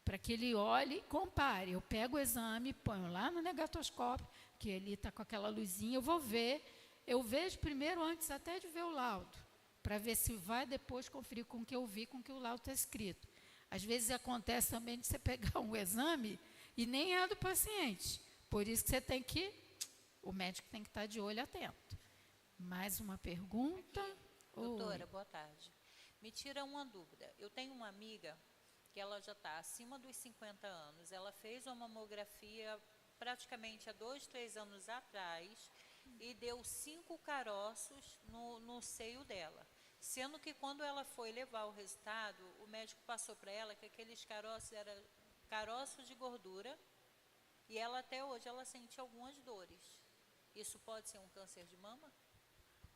para que ele olhe e compare. Eu pego o exame, ponho lá no negatoscópio, que ele está com aquela luzinha, eu vou ver, eu vejo primeiro antes até de ver o laudo, para ver se vai depois conferir com o que eu vi, com o que o laudo está escrito. Às vezes acontece também de você pegar um exame e nem é do paciente. Por isso que você tem que, o médico tem que estar de olho atento. Mais uma pergunta? Doutora, boa tarde. Me tira uma dúvida. Eu tenho uma amiga que ela já está acima dos 50 anos. Ela fez uma mamografia praticamente há 2, 3 anos atrás e deu 5 caroços no seio dela. Sendo que quando ela foi levar o resultado, o médico passou para ela que aqueles caroços eram caroços de gordura e ela até hoje ela sente algumas dores. Isso pode ser um câncer de mama?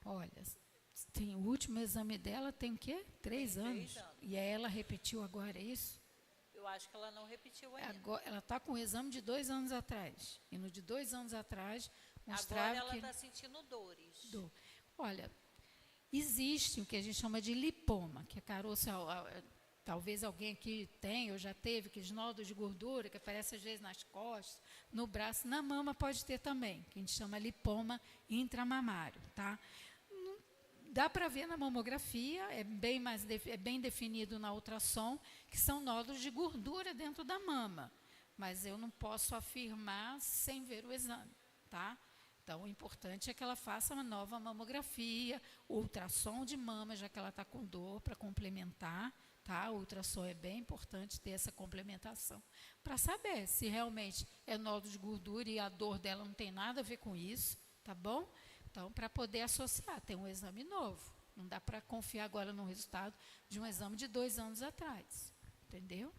Olha, tem o último exame dela tem o quê? 3 anos. 3 anos. E aí ela repetiu agora, é isso? Eu acho que ela não repetiu ainda. Agora, ela está com o exame de 2 anos atrás. E no de 2 anos atrás, mostrava agora ela que... está sentindo dores. Olha, existe o que a gente chama de lipoma, que é caroço, talvez alguém aqui tenha ou já teve, aqueles nódulos de gordura que aparecem às vezes nas costas, no braço, na mama pode ter também, que a gente chama lipoma intramamário, tá? Dá para ver na mamografia, é bem definido na ultrassom, que são nódulos de gordura dentro da mama, mas eu não posso afirmar sem ver o exame, tá? Então, o importante é que ela faça uma nova mamografia, ultrassom de mama, já que ela está com dor, para complementar, tá? O ultrassom é bem importante ter essa complementação, para saber se realmente é nódulo de gordura e a dor dela não tem nada a ver com isso, tá bom? Então, para poder associar, tem um exame novo. Não dá para confiar agora no resultado de um exame de 2 anos atrás, entendeu?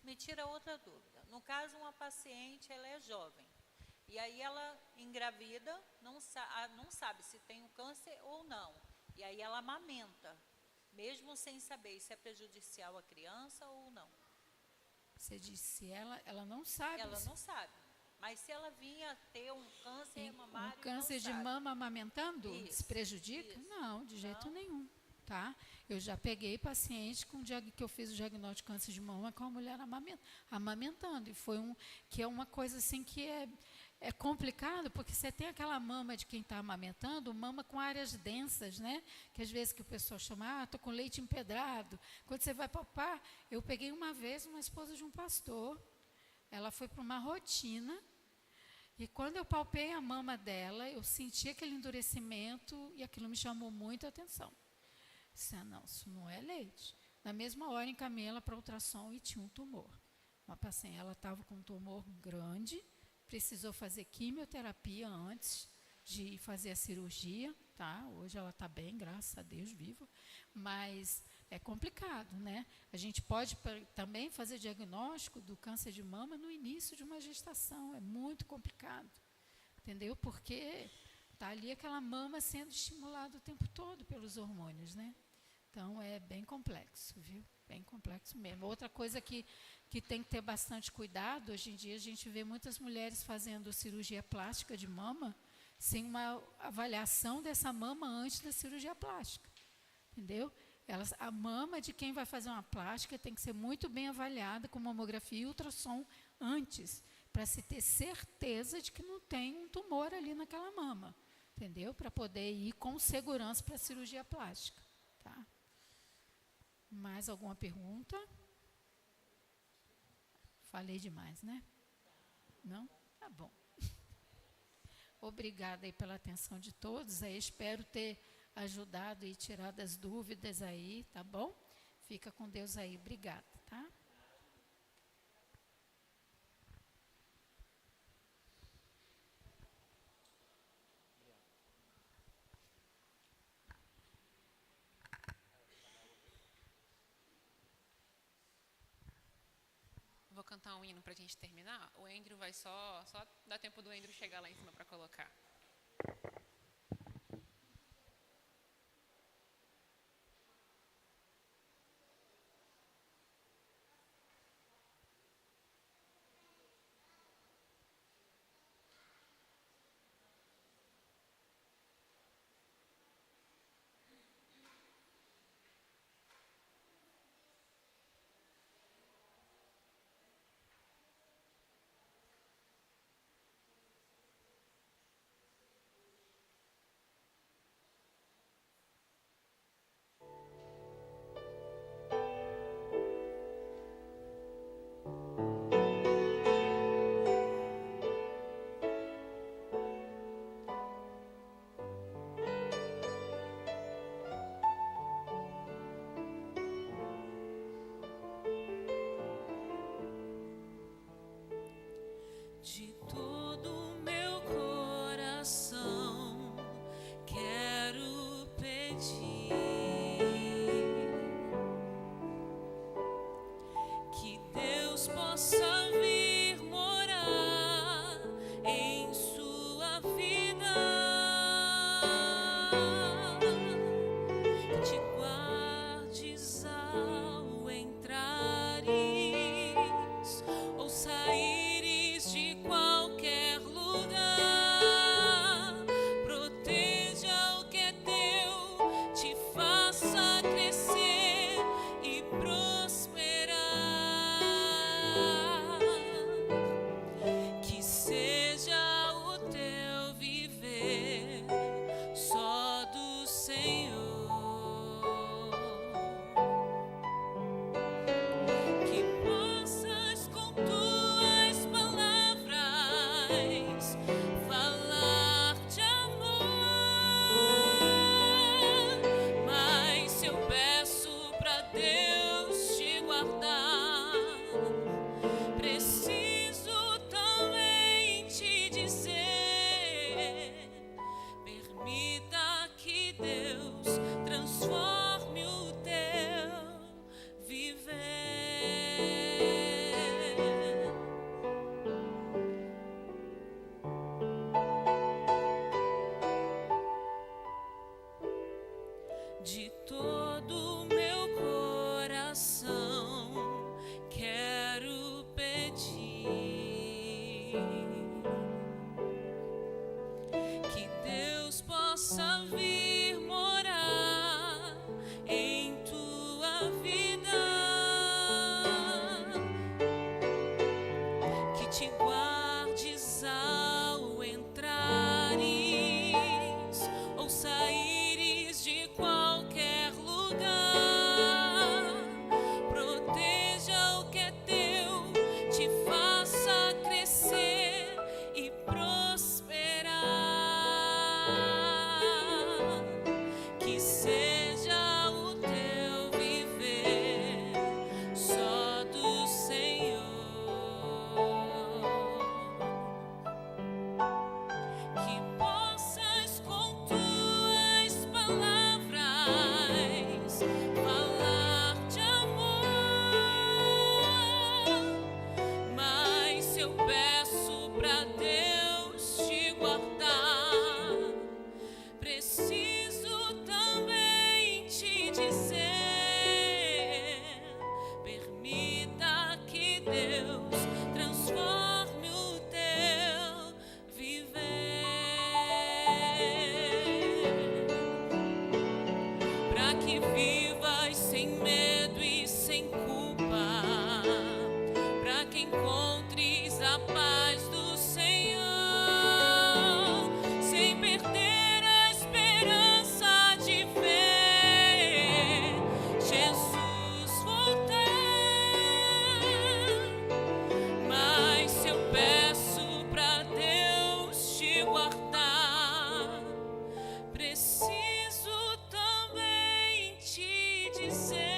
Me tira outra dúvida. No caso, uma paciente, ela é jovem. E aí ela engravida, não sabe se tem um câncer ou não. E aí ela amamenta, mesmo sem saber se é prejudicial à criança ou não. Você disse ela não sabe. Ela não sabe. Mas se ela vinha ter um câncer mamário, um câncer de mama amamentando, isso, se prejudica? Isso. Não, de jeito nenhum, tá? Eu já peguei paciente que eu fiz o diagnóstico de câncer de mama com a mulher amamentando, e foi que é uma coisa assim que é complicado, porque você tem aquela mama de quem está amamentando, mama com áreas densas, né? Que às vezes que o pessoal chama, estou com leite empedrado. Quando você vai palpar, eu peguei uma vez uma esposa de um pastor, ela foi para uma rotina, e quando eu palpei a mama dela, eu senti aquele endurecimento e aquilo me chamou muito a atenção. Disse, não, isso não é leite. Na mesma hora, encaminhei ela para ultrassom e tinha um tumor. Uma paciente, ela estava com um tumor grande, precisou fazer quimioterapia antes de fazer a cirurgia, tá? Hoje ela está bem, graças a Deus, viva, mas é complicado, né? A gente pode também fazer diagnóstico do câncer de mama no início de uma gestação, é muito complicado, entendeu? Porque está ali aquela mama sendo estimulada o tempo todo pelos hormônios, né? Então, é bem complexo, viu? Bem complexo mesmo. Outra coisa que tem que ter bastante cuidado, hoje em dia a gente vê muitas mulheres fazendo cirurgia plástica de mama sem uma avaliação dessa mama antes da cirurgia plástica, entendeu? A mama de quem vai fazer uma plástica tem que ser muito bem avaliada com mamografia e ultrassom antes, para se ter certeza de que não tem um tumor ali naquela mama, entendeu? Para poder ir com segurança para a cirurgia plástica, tá? Mais alguma pergunta? Falei demais, né? Não? Tá bom. Obrigada aí pela atenção de todos. Aí espero ter ajudado e tirado as dúvidas aí, tá bom? Fica com Deus aí. Obrigada, tá? Vou cantar um hino para a gente terminar. O Andrew vai só dá tempo do Andrew chegar lá em cima para colocar. De todo o meu coração quero pedir que Deus possa vir morar em sua vida, que te guardes ao entrares ou saíres de qualquer lugar, proteja o que é teu, te faça crescer e prosperar, que seja o teu viver só do Senhor, que possas com tuas palavras falar de amor, mas eu peço pra Deus te guardar, preciso também te dizer, permita que Deus transforme o teu viver. De todo o meu coração quero pedir que Deus possa vir morar em tua vida, que te guardes ao entrares ou saíres de qualquer lugar, proteja o que é teu, te faça crescer e prosperar, que seja o teu viver só do Senhor, que possas com tuas palavras falar de amor, mas eu peço pra Deus te guardar, preciso também te dizer, permita que Deus transforme o teu viver, pra que viva encontres a paz do Senhor, sem perder a esperança de ver Jesus voltar. Mas se eu peço pra Deus te guardar, preciso também te dizer: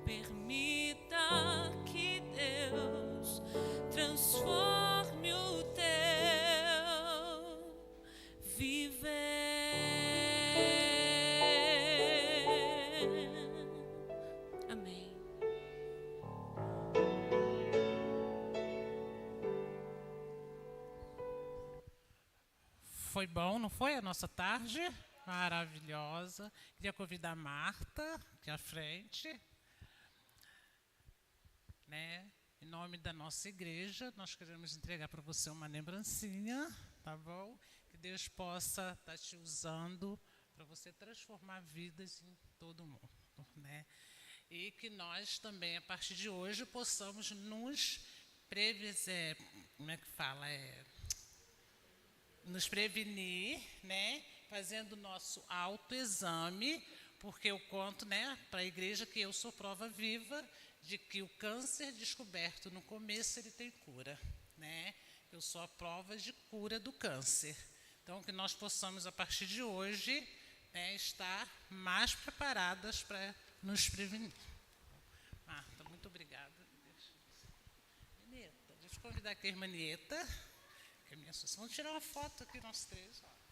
permita que Deus transforme o teu viver. Amém. Foi bom, não foi a nossa tarde? Maravilhosa. Queria convidar a Marta aqui à frente. Né? Em nome da nossa igreja, nós queremos entregar para você uma lembrancinha, tá bom? Que Deus possa estar te usando para você transformar vidas em todo mundo, né? E que nós também, a partir de hoje, possamos nos como é que fala? Nos prevenir, né? Fazendo o nosso autoexame, porque eu conto, né, para a igreja que eu sou prova viva de que o câncer descoberto no começo ele tem cura, né? Eu sou a prova de cura do câncer. Então, que nós possamos, a partir de hoje, né, estar mais preparadas para nos prevenir. Marta, muito obrigada. Nieta, deixa eu convidar aqui a irmã Nieta, que é minha associação. Vamos tirar uma foto aqui, nós três. Ó.